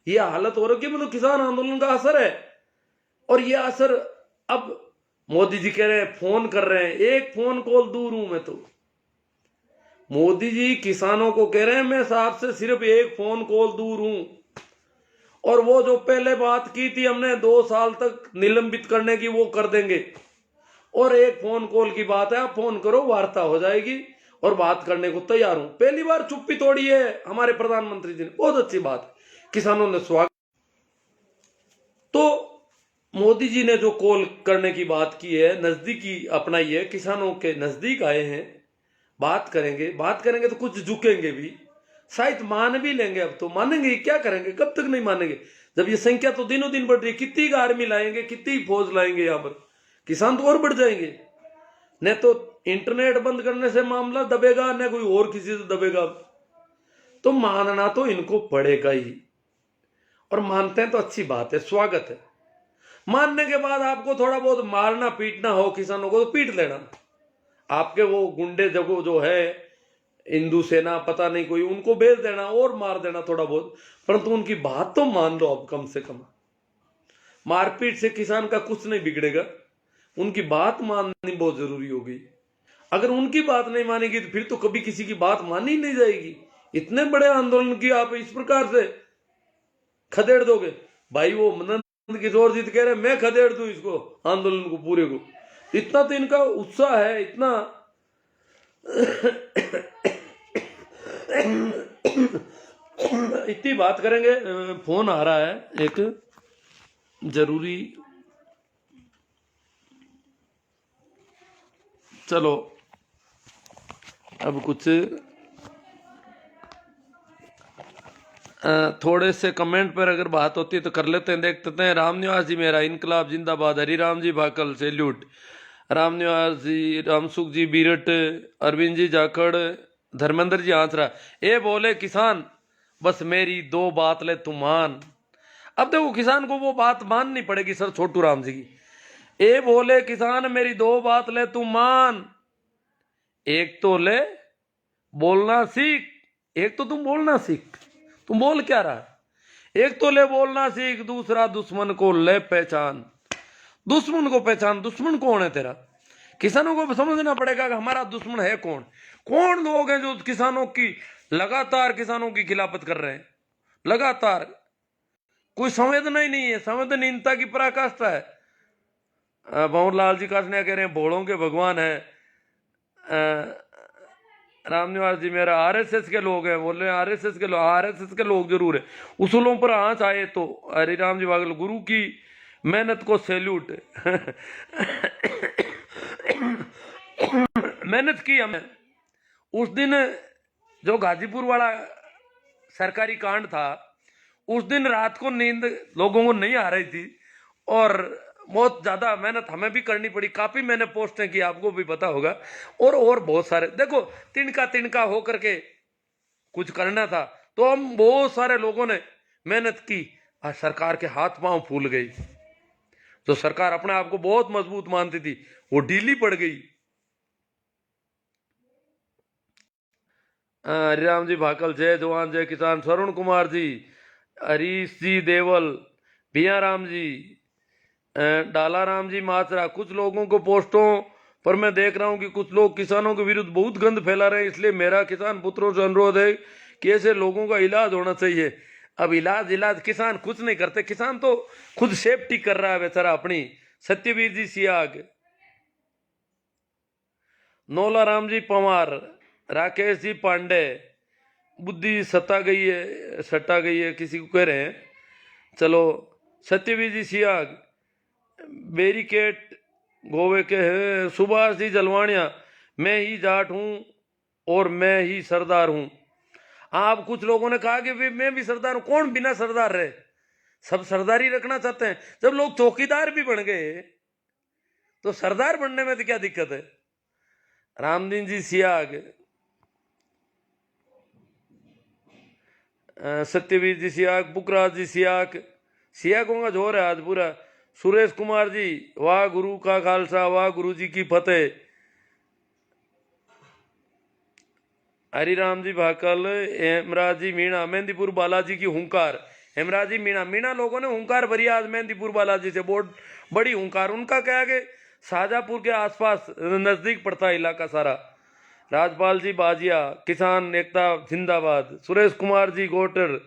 ये हालत हो रही है। मतलब किसान आंदोलन का असर है। और ये असर अब मोदी जी कह रहे हैं, फोन कर रहे हैं, एक फोन कॉल दूर हूं मैं। तो मोदी जी किसानों को कह रहे हैं मैं साहब से सिर्फ एक फोन कॉल दूर हूं। और वो जो पहले बात की थी हमने 2 साल तक निलंबित करने की, वो कर देंगे। और एक फोन कॉल की बात है, आप फोन करो, वार्ता हो जाएगी और बात करने को तैयार हूं। पहली बार चुप्पी तोड़ी है हमारे प्रधानमंत्री जी ने, बहुत अच्छी बात, किसानों ने स्वागत। तो मोदी जी ने जो कॉल करने की बात की है, नजदीकी अपनाई है, किसानों के नजदीक आए हैं, बात करेंगे तो कुछ झुकेंगे भी, शायद मान भी लेंगे। अब तो मानेंगे, क्या करेंगे, कब तक नहीं मानेंगे। जब ये संख्या तो दिनों दिन बढ़ रही है, कितनी आर्मी लाएंगे, कितनी फौज लाएंगे यहाँ पर, किसान तो और बढ़ जाएंगे। न तो इंटरनेट बंद करने से मामला दबेगा, न कोई और किसी से दबेगा। तो मानना तो इनको पड़ेगा ही, और मानते हैं तो अच्छी बात है, स्वागत है। मानने के बाद आपको थोड़ा बहुत मारना पीटना हो किसानों को तो पीट लेना। आपके वो गुंडे जगो जो है हिंदू सेना पता नहीं कोई, उनको भेज देना और मार देना थोड़ा बहुत, परंतु उनकी बात तो मान लो अब कम से कम। मारपीट से किसान का कुछ नहीं बिगड़ेगा, उनकी बात माननी बहुत जरूरी होगी। अगर उनकी बात नहीं मानेगी तो फिर तो कभी किसी की बात मानी नहीं जाएगी। इतने बड़े आंदोलन की आप इस प्रकार से खदेड़ दोगे। भाई वो नंद किशोर जी कह रहे मैं खदेड़ दूं इसको, आंदोलन को पूरे को। इतना तो इनका उत्साह है, इतना इतनी बात करेंगे। फोन आ रहा है एक जरूरी, चलो अब कुछ थोड़े से कमेंट पर अगर बात होती है तो कर लेते हैं, देखते हैं। रामनिवास जी मेरा इनकलाब जिंदाबाद, हरिराम जी भाकल सैल्यूट, रामनिवास जी, रामसुख जी बीरट, अरविंद जी जाखड़, धर्मेंद्र जी आंसरा। ए बोले किसान बस मेरी दो बात ले तू मान। अब देखो किसान को वो बात माननी पड़ेगी सर छोटू राम जी की। ए बोले किसान मेरी दो बात ले तू मान, एक तो ले बोलना सीख, एक तो तुम बोलना सीख, तुम बोल क्या रहा है। एक तो ले बोलना सीख, दूसरा दुश्मन को ले पहचान। दुश्मन को पहचान, दुश्मन कौन है तेरा। किसानों को समझना पड़ेगा कि हमारा दुश्मन है कौन। कौन लोग हैं जो किसानों की लगातार किसानों की खिलाफत कर रहे हैं लगातार। कोई संवेदना ही नहीं है, संवेदनहीनता की पराकाष्ठा है। भंवरलाल जी कासनिया कह रहे हैं भोड़ों के भगवान है। रामनिवास जी मेरा आरएसएस के लोग हैं, बोल रहे हैं आरएसएस के लोग, आरएसएस के लोग जरूर है। उसूलों पर आंच आए तो हरिराम जी बागल गुरु की मेहनत को सैल्यूट। मेहनत की हमें। उस दिन जो गाजीपुर वाला सरकारी कांड था, उस दिन रात को नींद लोगों को नहीं आ रही थी और बहुत ज्यादा मेहनत हमें भी करनी पड़ी। काफी मैंने पोस्टें की, आपको भी पता होगा। और बहुत सारे देखो तिनका तिनका होकर के कुछ करना था, तो हम बहुत सारे लोगों ने मेहनत की। आज सरकार के हाथ पांव फूल गई। जो सरकार अपने आप को बहुत मजबूत मानती थी वो ढीली पड़ गई। हरिराम जी भाकल, जय जवान जय किसान, स्वरुण कुमार जी, हरीश जी देवल, भिया राम जी, डाला राम जी माचरा। कुछ लोगों को पोस्टों पर मैं देख रहा हूं कि कुछ लोग किसानों के विरुद्ध बहुत गंद फैला रहे हैं, इसलिए मेरा किसान पुत्रों से अनुरोध है कि ऐसे लोगों का इलाज होना चाहिए। अब इलाज किसान कुछ नहीं करते, किसान तो खुद सेफ्टी कर रहा है बेचारा अपनी। सत्यवीर जी सियाग, नौला राम जी पवार, राकेश जी पांडे, बुद्धि सता गई है, सटा गई है किसी को कह रहे हैं। चलो सत्यवीर जी सियाग, बेरीकेट गोवे के हैं। सुभाष जी जलवानिया, मैं ही जाट हूं और मैं ही सरदार हूं। आप कुछ लोगों ने कहा कि मैं भी सरदार हूं। कौन बिना सरदार रहे, सब सरदारी रखना चाहते हैं। जब लोग चौकीदार भी बन गए तो सरदार बनने में तो क्या दिक्कत है। रामदीन जी सियाग, सत्यवीर जी सियाग, पुखराज जी सियाग, सियागों का जोर है आज पूरा। सुरेश कुमार जी, वाह गुरु का खालसा, वाह गुरु जी की फतेह। हरिराम जी भाकल, हेमराज जी मीणा, मेहंदीपुर बालाजी की हुंकार। हेमराज जी मीणा, मीणा लोगों ने हुंकार भरी आज मेहंदीपुर बालाजी से, बहुत बड़ी हुंकार। उनका क्या है कि शाहजहांपुर के आसपास नजदीक पड़ता है इलाका सारा। राजपाल जी बाजिया, किसान एकता जिंदाबाद। सुरेश कुमार जी गोटर,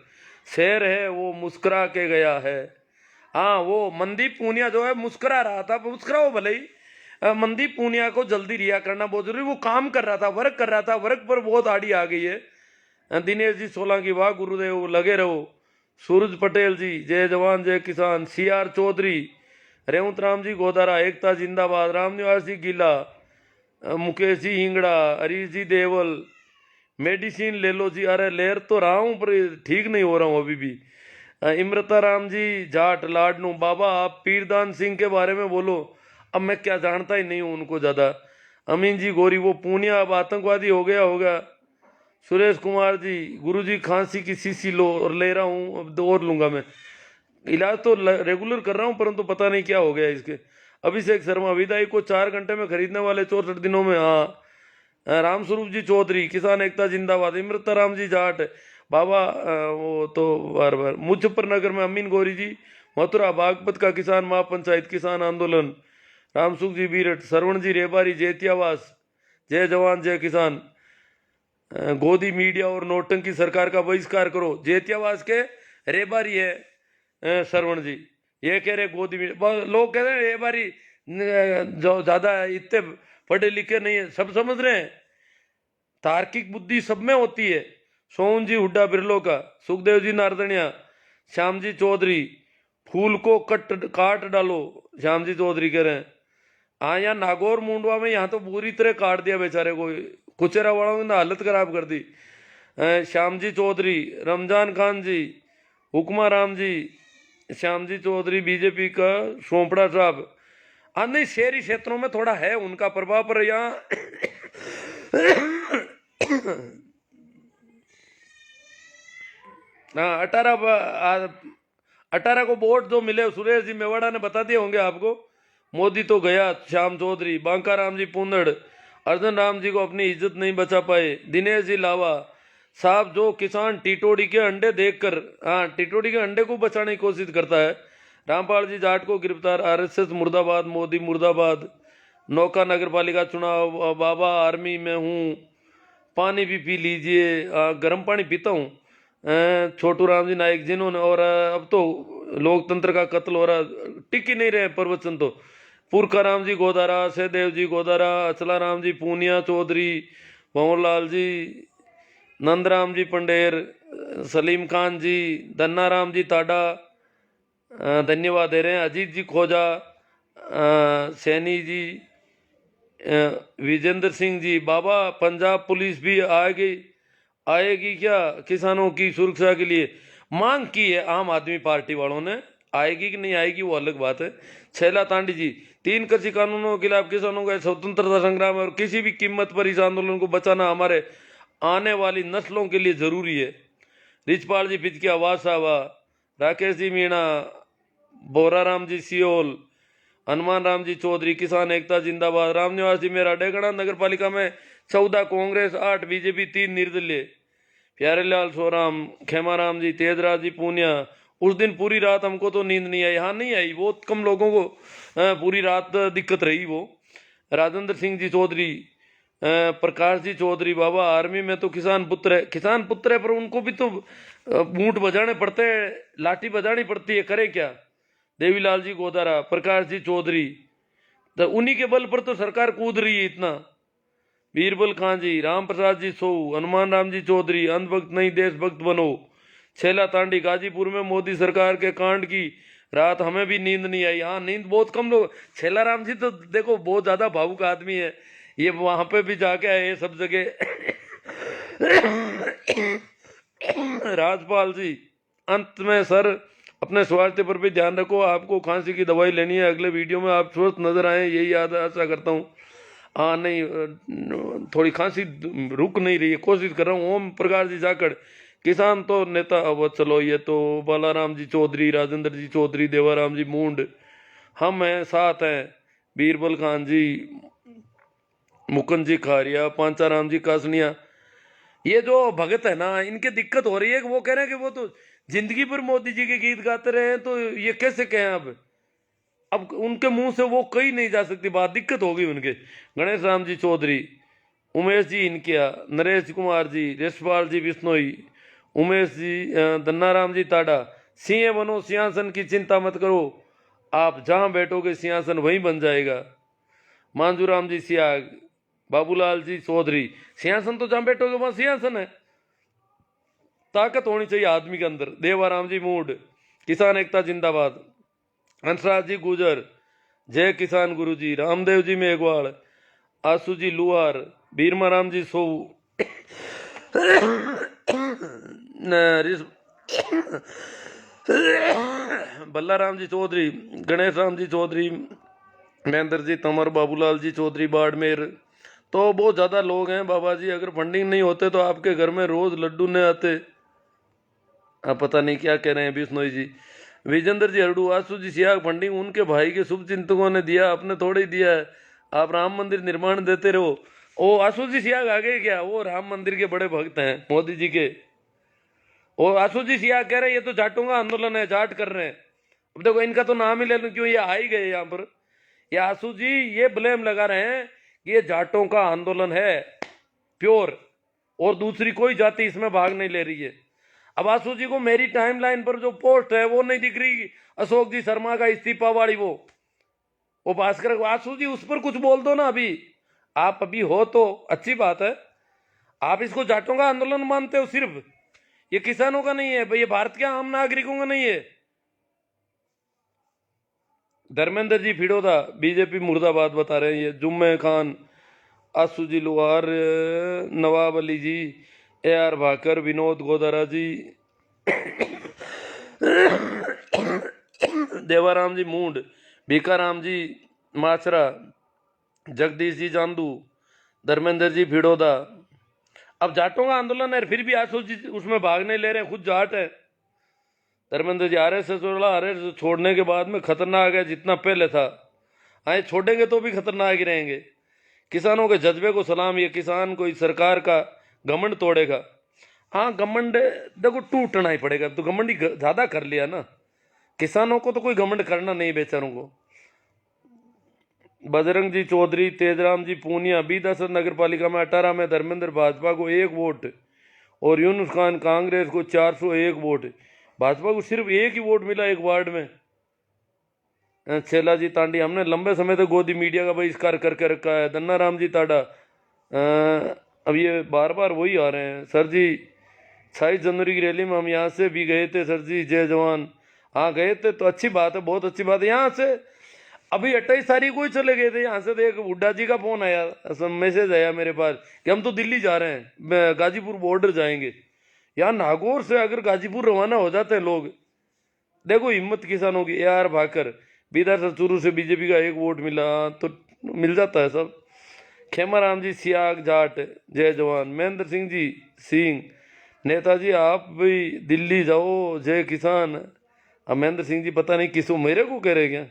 शेर है वो मुस्कुरा के गया है। हाँ, वो मनदीप पूनिया जो है मुस्कुरा रहा था, मुस्कुराओ भले ही। मनदीप पूनिया को जल्दी रिहा करना बहुत जरूरी। वो काम कर रहा था, वर्क कर रहा था, वर्क पर बहुत आड़ी आ गई है। दिनेश जी सोलंकी, वाह गुरुदेव लगे रहो। सूरज पटेल जी, जय जवान जय किसान। CR चौधरी, रेवंत राम जी गोदारा, एकता जिंदाबाद। रामनिवास जी गीला, मुकेश जी हिंगड़ा, हरीश जी देवल, मेडिसिन ले लो जी। अरे ले तो रहा हूं पर ठीक नहीं हो रहा हूं अभी भी। इमरता राम जी जाट लाडनू, बाबा आप पीरदान सिंह के बारे में बोलो, अब मैं क्या जानता ही नहीं हूं उनको ज्यादा। अमीन जी गोरी वो पूनिया अब आतंकवादी हो गया होगा। सुरेश कुमार जी गुरुजी खांसी की शीशी लो, और ले रहा हूँ, अब दो और लूंगा मैं। इलाज तो रेगुलर कर रहा हूँ, परंतु पता नहीं क्या हो गया इसके। अभिषेक शर्मा विदाई को 4 घंटे में खरीदने वाले 64 दिनों में, हाँ। रामस्वरूप जी चौधरी किसान एकता जिंदाबाद। इमरता राम जी जाट बाबा, वो तो बार बार। मुजफ्फरनगर में अमीन गोरी जी, मथुरा बागपत का किसान महापंचायत किसान आंदोलन। रामसुख जी बीरट, सरवण जी रेबारी जैतियावास, जय जवान जय किसान। गोदी मीडिया और नोटंकी सरकार का बहिष्कार करो, जैतियावास के रेबारी है सरवण जी। ये कह रहे गोदी मीडिया, लोग कह रहे हैं रेबारी जो ज्यादा इतने पढ़े लिखे नहीं है, सब समझ रहे हैं, तार्किक बुद्धि सब में होती है। सोहन जी हुड्डा बिरलो का, सुखदेव जी नारदनिया, श्याम जी चौधरी, फूल को काट डालो, श्याम जी चौधरी कह रहे हैं। हाँ यहाँ नागौर मुंडवा में यहाँ तो पूरी तरह काट दिया बेचारे को, कुचेरा वालों ने हालत खराब कर दी। श्याम जी चौधरी, रमजान खान जी, हुक्मा राम जी, श्याम जी चौधरी बीजेपी का, सोपड़ा साहब। हाँ नहीं, शहरी क्षेत्रों में थोड़ा है उनका प्रभाव, पर यहाँ हाँ 18 को वोट जो मिले, सुरेश जी मेवाड़ा ने बता दिए होंगे आपको। मोदी तो गया, श्याम चौधरी, बांका राम जी पूंदड़, अर्जुन राम जी को अपनी इज्जत नहीं बचा पाए। दिनेश जी लावा साहब, जो किसान टिटोड़ी के अंडे देखकर, हाँ टिटोड़ी के अंडे को बचाने की कोशिश करता है। रामपाल जी जाट को गिरफ्तार, आरएसएस मुर्दाबाद, मोदी मुर्दाबाद। नौका नगर पालिका चुनाव, बाबा आर्मी में हूँ, पानी भी पी लीजिए, गर्म पानी पीता हूँ। छोटू राम जी नायक जिन्होंने, और अब तो लोकतंत्र का कत्ल हो रहा, टिक ही नहीं रहे प्रवचन तो। पुरखा राम जी गोदारा, सहदेव जी गोदारा, अचला राम जी पूनिया चौधरी, भंवरलाल जी, नंदराम जी पंडेर, सलीम खान जी, धन्ना राम जी ताडा, धन्यवाद दे रहे हैं। अजीत जी खोजा, सैनी जी, विजेंद्र सिंह जी, बाबा पंजाब पुलिस भी आएगी क्या किसानों की सुरक्षा के लिए? मांग की है आम आदमी पार्टी वालों ने, आएगी कि नहीं आएगी वो अलग बात है। छैला तांडी जी, 3 कृषि कानूनों के खिलाफ किसानों का स्वतंत्रता संग्राम है और किसी भी कीमत पर इस आंदोलन को बचाना हमारे आने वाली नस्लों के लिए जरूरी है। रिचपाल जी पिचकिया वासावा, राकेश जी मीणा, बोरा राम जी सियोल, हनुमान राम जी चौधरी किसान एकता जिंदाबाद। रामनिवास जी मेरा, डेगड़ा नगर पालिका में 14 कांग्रेस, 8 बीजेपी, 3 निर्दलीय। प्यारेलाल सोराम, खेमाराम जी, तेजराज जी पूनिया। उस दिन पूरी रात हमको तो नींद नहीं आई, हाँ नहीं आई, बहुत कम लोगों को पूरी रात दिक्कत रही वो। राजेंद्र सिंह जी चौधरी, प्रकाश जी चौधरी, बाबा आर्मी में तो किसान पुत्र है, पर उनको भी तो बूट बजाने पड़ते हैं, लाठी बजानी पड़ती है, करे क्या। देवीलाल जी गोदारा, प्रकाश जी चौधरी, तो उन्हीं के बल पर तो सरकार कूद रही है इतना। बीरबल खान जी, राम प्रसाद जी सो, हनुमान राम जी चौधरी, अंधभक्त नहीं देशभक्त बनो। छैला तांडी, गाजीपुर में मोदी सरकार के कांड की रात हमें भी नींद नहीं आई, हाँ नींद बहुत कम लोग। छैला राम जी तो देखो बहुत ज्यादा भावुक आदमी है, ये वहां पे भी जाके आए सब जगह। राजपाल जी, अंत में सर अपने स्वास्थ्य पर भी ध्यान रखो, आपको खांसी की दवाई लेनी है, अगले वीडियो में आप स्वस्थ नजर आए यही याद आशा करता हूँ। हाँ नहीं, थोड़ी खांसी रुक नहीं रही है, कोशिश कर रहा हूँ। ओम प्रकाश जी जाखड़, किसान तो नेता, अब चलो ये तो बालाराम जी चौधरी, राजेंद्र जी चौधरी, देवाराम जी मूंड, हम हैं साथ हैं। बीरबल खान जी, मुकुंद जी खारिया, पांचाराम जी कासनिया। ये जो भगत है ना, इनके दिक्कत हो रही है, वो कह रहे हैं कि वो तो जिंदगी भर मोदी जी के गीत गाते रहे हैं, तो ये कैसे कहें अब उनके मुंह से वो कही नहीं जा सकती बात, दिक्कत होगी उनके। गणेश राम जी चौधरी, उमेश जी इनकिया, नरेश कुमार जी, यशपाल जी बिश्नोई, उमेश जी, धन्ना राम जी ताडा। सिंह बनो, सिंहासन की चिंता मत करो, आप जहां बैठोगे सिंहासन वहीं बन जाएगा। मांजूराम जी सियाग, बाबूलाल जी चौधरी, सिंहासन तो जहां बैठोगे वहां सिंहासन है, ताकत होनी चाहिए आदमी के अंदर। देवाराम जी मूड, किसान एकता जिंदाबाद। हंसराज जी गुजर, जय किसान गुरु जी। रामदेव जी मेघवाल, आसू जी लुहार, बीरमा राम जी सो, बल्लाराम जी चौधरी, गणेश राम जी चौधरी, महेंद्र जी तंवर, बाबूलाल जी चौधरी बाड़मेर, तो बहुत ज़्यादा लोग हैं बाबा जी। अगर फंडिंग नहीं होते तो आपके घर में रोज़ लड्डू नहीं आते। आप पता नहीं क्या कह रहे हैं बिश्नोई जी। विजेंद्र जी हरडू, आसू जी सियाग, फंडिंग उनके भाई के शुभ चिंतकों ने दिया, आपने थोड़ी दिया है। आप राम मंदिर निर्माण देते रहो। ओ आसू जी सियाग आ गए क्या? वो राम मंदिर के बड़े भक्त हैं मोदी जी के। वो आसू जी सियाग कह रहे हैं ये तो जाटों का आंदोलन है, जाट कर रहे हैं। अब देखो इनका तो नाम ही ले लूं, क्यों ये आ ही गए यहाँ पर। ये आसू जी ये ब्लेम लगा रहे हैं कि ये जाटों का आंदोलन है प्योर, और दूसरी कोई जाति इसमें भाग नहीं ले रही है। अब आसू जी को मेरी टाइमलाइन पर जो पोस्ट है वो नहीं दिख रही, अशोक जी शर्मा का इस्तीफा वाली, वो भास्कर। आसू जी उस पर कुछ बोल दो ना। अभी आप अभी हो तो अच्छी बात है। आप इसको जाटों का आंदोलन मानते हो सिर्फ, ये किसानों का नहीं है भाई, ये भारत के आम नागरिकों का नहीं है। धर्मेंद्र जी फिडोदा, बीजेपी मुर्दाबाद बता रहे हैं ये। जुम्मे खान, आसू जी लोहार, नवाब अली जी, AR भाकर, विनोद गोदारा जी, देवाराम जी मूंड, भीकाराम जी माचरा, जगदीश जी चांदू, धर्मेंद्र जी फिडोदा। अब जाटों का आंदोलन है फिर भी आसू जी उसमें भाग नहीं ले रहे हैं, खुद जाट है। धर्मेंद्र जी RSS छोड़ने के बाद में खतरनाक है जितना पहले था, आए छोड़ेंगे तो भी खतरनाक ही रहेंगे। किसानों के जज्बे को सलाम, ये किसान कोई सरकार का घमंड तोड़ेगा। हाँ घमंड देखो टूटना ही पड़ेगा, तो घमंड ही ज्यादा कर लिया ना। किसानों को तो कोई घमंड करना नहीं बेचारों को। बजरंग जी चौधरी, तेजराम जी पूनिया, बीदासर नगर पालिका में 18 में धर्मेंद्र भाजपा को 1 वोट और यूनुस खान कांग्रेस को 401 वोट। भाजपा को सिर्फ 1 ही वोट मिला एक वार्ड में। छेला जी तांडी, हमने लंबे समय तक गोदी मीडिया का बहिष्कार करके रखा है। दन्ना राम जी ताडा, अब ये बार बार वही आ रहे हैं। सर जी 28 जनवरी की रैली में हम यहाँ से भी गए थे सर जी, जय जवान। हाँ गए थे तो अच्छी बात है, बहुत अच्छी बात है। यहाँ से अभी 28 तारीख को ही चले गए थे। यहाँ से तो एक हुड्डा जी का फोन आया, मैसेज आया मेरे पास कि हम तो दिल्ली जा रहे हैं, गाजीपुर बॉर्डर जाएंगे। यहाँ नागौर से अगर गाजीपुर रवाना हो जाते हैं लोग, देखो हिम्मत किसानों की। AR भाकर, बीदर से चूरू से बीजेपी का 1 वोट मिला तो मिल जाता है सब। खेमाराम जी सियाग जाट, जय जवान। महेंद्र सिंह जी सिंह, नेताजी आप भी दिल्ली जाओ, जय किसान। अब महेंद्र सिंह जी पता नहीं किसको, मेरे को कह रहे क्या?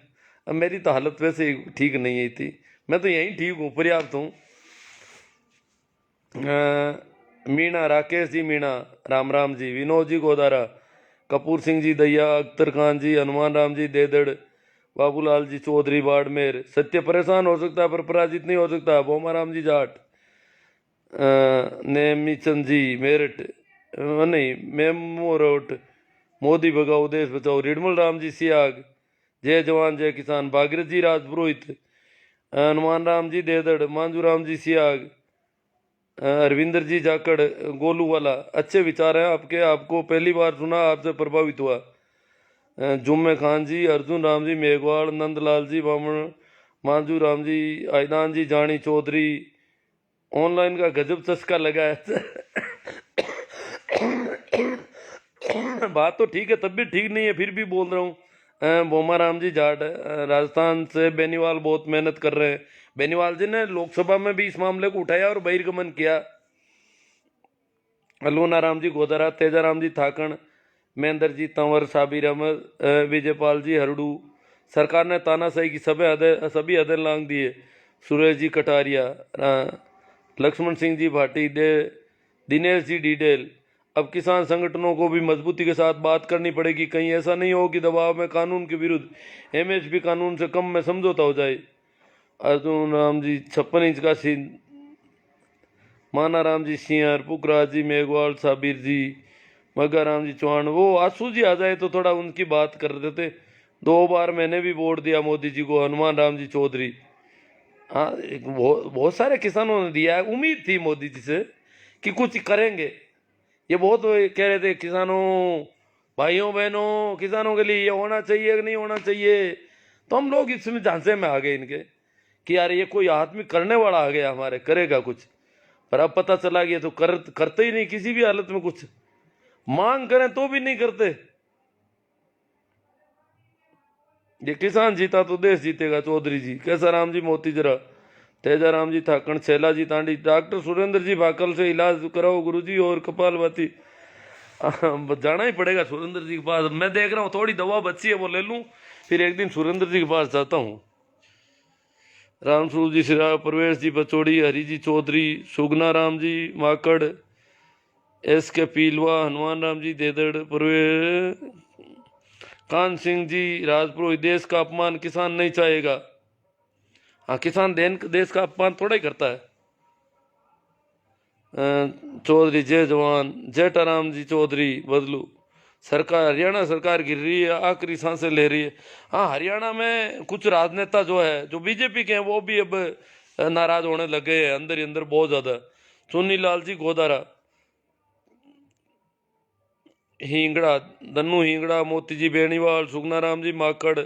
अब मेरी तो हालत वैसे ही ठीक नहीं है थी, मैं तो यहीं ठीक हूँ, पर्याप्त हूँ। मीणा, राकेश जी मीणा, राम राम जी, विनोद जी गोदारा, कपूर सिंह जी दैया, अख्तर खान जी, हनुमान राम जी देदड़, बाबूलाल जी चौधरी बाड़मेर। सत्य परेशान हो सकता है पर पराजित नहीं हो सकता, बोमाराम जी जाट। नेमीचंद जी मेरठ, नहीं मेमोरोट, मोदी भगाओ देश बचाओ। रिडमल राम जी सियाग, जय जवान जय किसान। भागीरथ जी राजपुरोहित, हनुमान राम जी देदड़, मांजू राम जी सियाग, रविंदर जी जाकड़ गोलू वाला। अच्छे विचार हैं आपके, आपको पहली बार सुना, आपसे प्रभावित हुआ। जुम्मे खान जी, अर्जुन राम जी मेघवाल, नंदलाल जी बामण, मांजू राम जी, आयदान जी जानी चौधरी। ऑनलाइन का गजब चस्का लगा है। बात तो ठीक है, तब भी ठीक नहीं है, फिर भी बोल रहा हूँ। बोमाराम जी जाट, राजस्थान से बेनीवाल बहुत मेहनत कर रहे हैं। बेनीवाल जी ने लोकसभा में भी इस मामले को उठाया और बहिर्गमन किया। अलूना राम जी गोदारा, तेजाराम जी थाकण, महेंद्र जी तंवर, साबिर अहमद, विजयपाल जी हरडू। सरकार ने तानाशाही की सभी हदें लांघ दिए। सुरेश जी कटारिया, लक्ष्मण सिंह जी भाटी, दिनेश जी डीडेल। अब किसान संगठनों को भी मजबूती के साथ बात करनी पड़ेगी, कहीं ऐसा नहीं हो कि दबाव में कानून के विरुद्ध MSP कानून से कम में समझौता हो जाए। अर्जुन राम जी 56 इंच का सीन, माना राम जी सिंहर, पुखराज जी मेघवाल, साबिर जी, मग्गा राम जी चौहान। वो आंसू जी आ जाए तो थोड़ा उनकी बात कर देते। 2 बार मैंने भी वोट दिया मोदी जी को। हनुमान राम जी चौधरी, हाँ बहुत सारे किसानों ने दिया है। उम्मीद थी मोदी जी से कि कुछ करेंगे। ये बहुत कह रहे थे किसानों भाइयों बहनों, किसानों के लिए ये होना चाहिए कि नहीं होना चाहिए। तो हम लोग इसमें झांसे में आ गए इनके कि यार ये कोई आदमी करने वाला आ गया हमारे, करेगा कुछ। पर अब पता चला कि ये तो करते ही नहीं किसी भी हालत में कुछ। मांग करें तो भी नहीं करते। ये किसान जीता तो देश जीतेगा। चौधरी जी, कैसा राम जी मोती जरा, तेजा राम जी थाकण, छैला जी तांडी, डॉक्टर सुरेंद्र जी भाकल से इलाज कराओ गुरुजी, और कपालभाती जाना ही पड़ेगा सुरेंद्र जी के पास। मैं देख रहा हूँ थोड़ी दवा बची है, वो ले लूँ, फिर एक दिन सुरेंद्र जी के पास जाता हूँ। राम स्वरूप जी सिरा, प्रवेश जी पचौड़ी, हरि जी चौधरी, सुगना राम जी माकड़, एस के पीलवा, हनुमान राम जी देदड़, प्रवेश कान सिंह जी राजपुरोहित, देश का अपमान किसान नहीं चाहेगा। हाँ, किसान देश का अपमान थोड़ा ही करता है। चौधरी जय जवान, जेठाराम जी चौधरी बदलू, सरकार हरियाणा सरकार गिर रही है, आखिरी सांसें ले रही है। हाँ, हरियाणा में कुछ राजनेता जो है, जो बीजेपी के हैं, वो भी अब नाराज होने लगे हैं अंदर ही अंदर बहुत ज्यादा। चुन्नी लाल जी गोदारा, हिंगड़ा दन्नू हिंगड़ा, मोती जी बेनीवाल, सुगना राम जी माकड़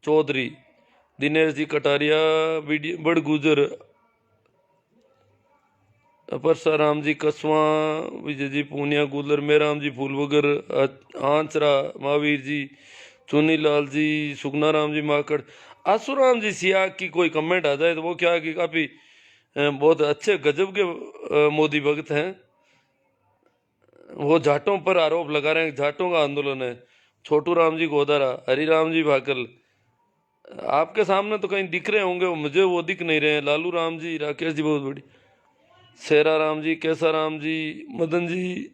चौधरी, दिनेश जी कटारिया, बड़ गुजर, परसाराम जी कसवा, विजय जी पूनिया गुलर, मेराम जी फूलवगर, आंचरा, महावीर जी, चुनी लाल जी, सुगना राम जी माकड़, आसुराम जी सियाग की कोई कमेंट आ जाए तो वो क्या कि काफी बहुत अच्छे गजब के मोदी भक्त हैं। वो जाटों पर आरोप लगा रहे हैं, जाटों का आंदोलन है। छोटू राम जी गोदारा, हरिराम जी भाकल, आपके सामने तो कहीं दिख रहे होंगे, मुझे वो दिख नहीं रहे हैं। लालू राम जी, राकेश जी बहुत बड़ी, शेरा राम जी, कैसा राम जी, मदन जी,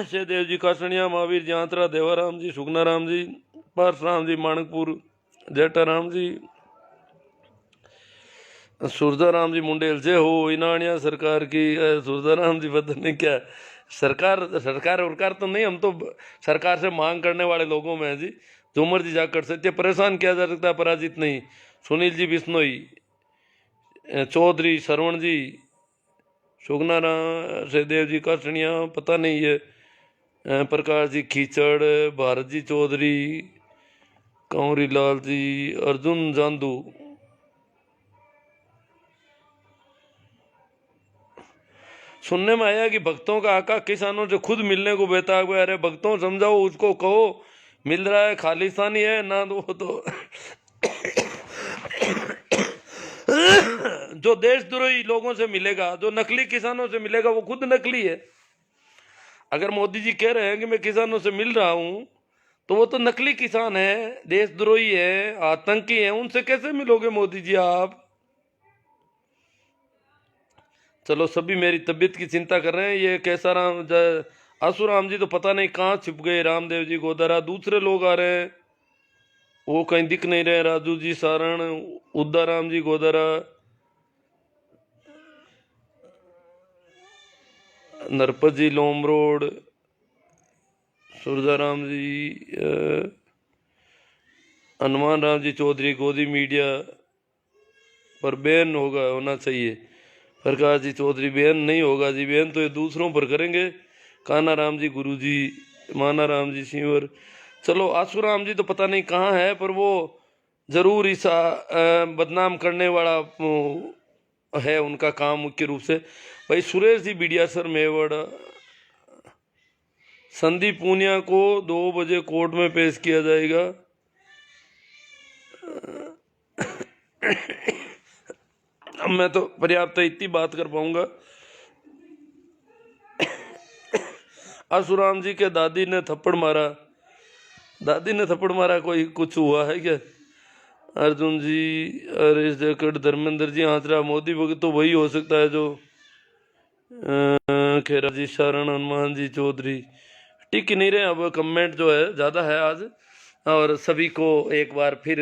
शेदेव जी कासनिया, महावीर जी आंतरा, देवाराम जी, सुगना राम जी, परशुराम जी माणकपुर, जेठा राम जी, सुरदाराम जी मुंडेल, जय हो इनानिया सरकार की। सुरदाराम जी पता नहीं क्या सरकार सरकार उरकार तो नहीं, हम तो सरकार से मांग करने वाले लोगों में है जी। झूमर जी जाकर सत्य परेशान किया जा सकता, पराजित नहीं। सुनील जी बिश्नोई, चौधरी श्रवण जी, सुगना सहदेव जी कासनिया, पता नहीं है, प्रकाश जी खींचड़, भारत जी चौधरी, कंवरी लाल जी, अर्जुन जांदू, सुनने में आया कि भक्तों का आका किसानों से खुद मिलने को बेताब है। अरे भक्तों समझाओ उसको, कहो मिल रहा है, खालिस्तानी है ना तो जो देशद्रोही लोगों से मिलेगा, जो नकली किसानों से मिलेगा, वो खुद नकली है। अगर मोदी जी कह रहे हैं कि मैं किसानों से मिल रहा हूं, तो वो तो नकली किसान है, देशद्रोही है, आतंकी है, उनसे कैसे मिलोगे मोदी जी आप? चलो, सभी मेरी तबीयत की चिंता कर रहे हैं। ये कैसा आसुराम जी तो पता नहीं कहाँ छिप गए, रामदेव जी गोदारा, दूसरे लोग आ रहे हैं, वो कहीं दिख नहीं रहे। राजू जी सारण, उद्दाराम जी गोदारा, नरपत जी लोम रोड, सुरदाराम जी, हनुमान राम जी चौधरी, गोदी मीडिया पर बैन होना चाहिए। प्रकाश जी चौधरी, बैन नहीं होगा जी, बैन तो ये दूसरों पर करेंगे। काना राम जी गुरु जी, माना राम जी सिंवर। चलो, आसुराम जी तो पता नहीं कहाँ है, पर वो जरूर इस बदनाम करने वाला है उनका काम मुख्य रूप से। भाई सुरेश जी बिडियासर मेवड़, संदीप पूनिया को 2 बजे कोर्ट में पेश किया जाएगा। अब मैं तो पर्याप्त इतनी बात कर पाऊंगा। आसुराम जी के दादी ने थप्पड़ मारा, दादी ने थप्पड़ मारा, कोई कुछ हुआ है क्या? अर्जुन जी, हरीश जैकड़, धर्मेंद्र जी आंतरा, मोदी भगत तो वही हो सकता है जो खेरा जी शरण, हनुमान जी चौधरी टिक नहीं रहे। अब कमेंट जो है ज़्यादा है आज। और सभी को एक बार फिर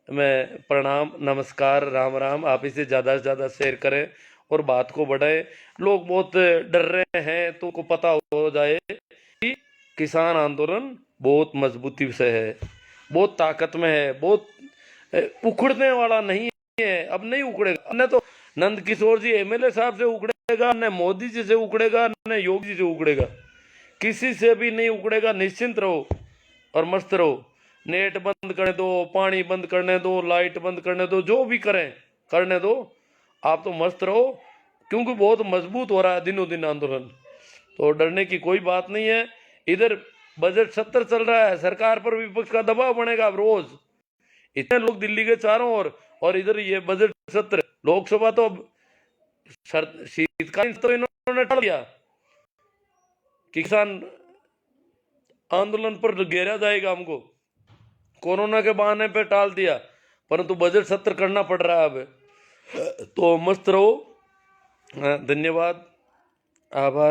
मैं प्रणाम, नमस्कार, राम राम। आप इसे ज़्यादा से ज़्यादा शेयर करें और बात को बढ़ाएं। लोग बहुत डर रहे हैं, तो को पता हो जाए कि किसान आंदोलन बहुत मजबूती से है, बहुत ताकत में है, बहुत उखड़ने वाला नहीं है। अब नहीं उखड़ेगा। न तो नंद किशोर जी एमएलए साहब से उखड़ेगा, न मोदी जी से उखड़ेगा, न योगी जी से उखड़ेगा, किसी से भी नहीं उखड़ेगा। निश्चिंत रहो और मस्त रहो। नेट बंद करने दो, पानी बंद करने दो, लाइट बंद करने दो, जो भी करें करने दो, आप तो मस्त रहो, क्योंकि बहुत मजबूत हो रहा है दिनों दिन आंदोलन। तो डरने की कोई बात नहीं है। इधर बजट सत्र चल रहा है, सरकार पर विपक्ष का दबाव बनेगा। अब रोज इतने लोग दिल्ली के चारों ओर, और इधर ये बजट सत्र, लोकसभा तो अब शीतकालीन सत्र इन्होंने टाल दिया, किसान आंदोलन पर घेरा जाएगा, हमको कोरोना के बहाने पे टाल दिया, परंतु बजट सत्र करना पड़ रहा है अब। तो मस्त रहो, धन्यवाद, आभार।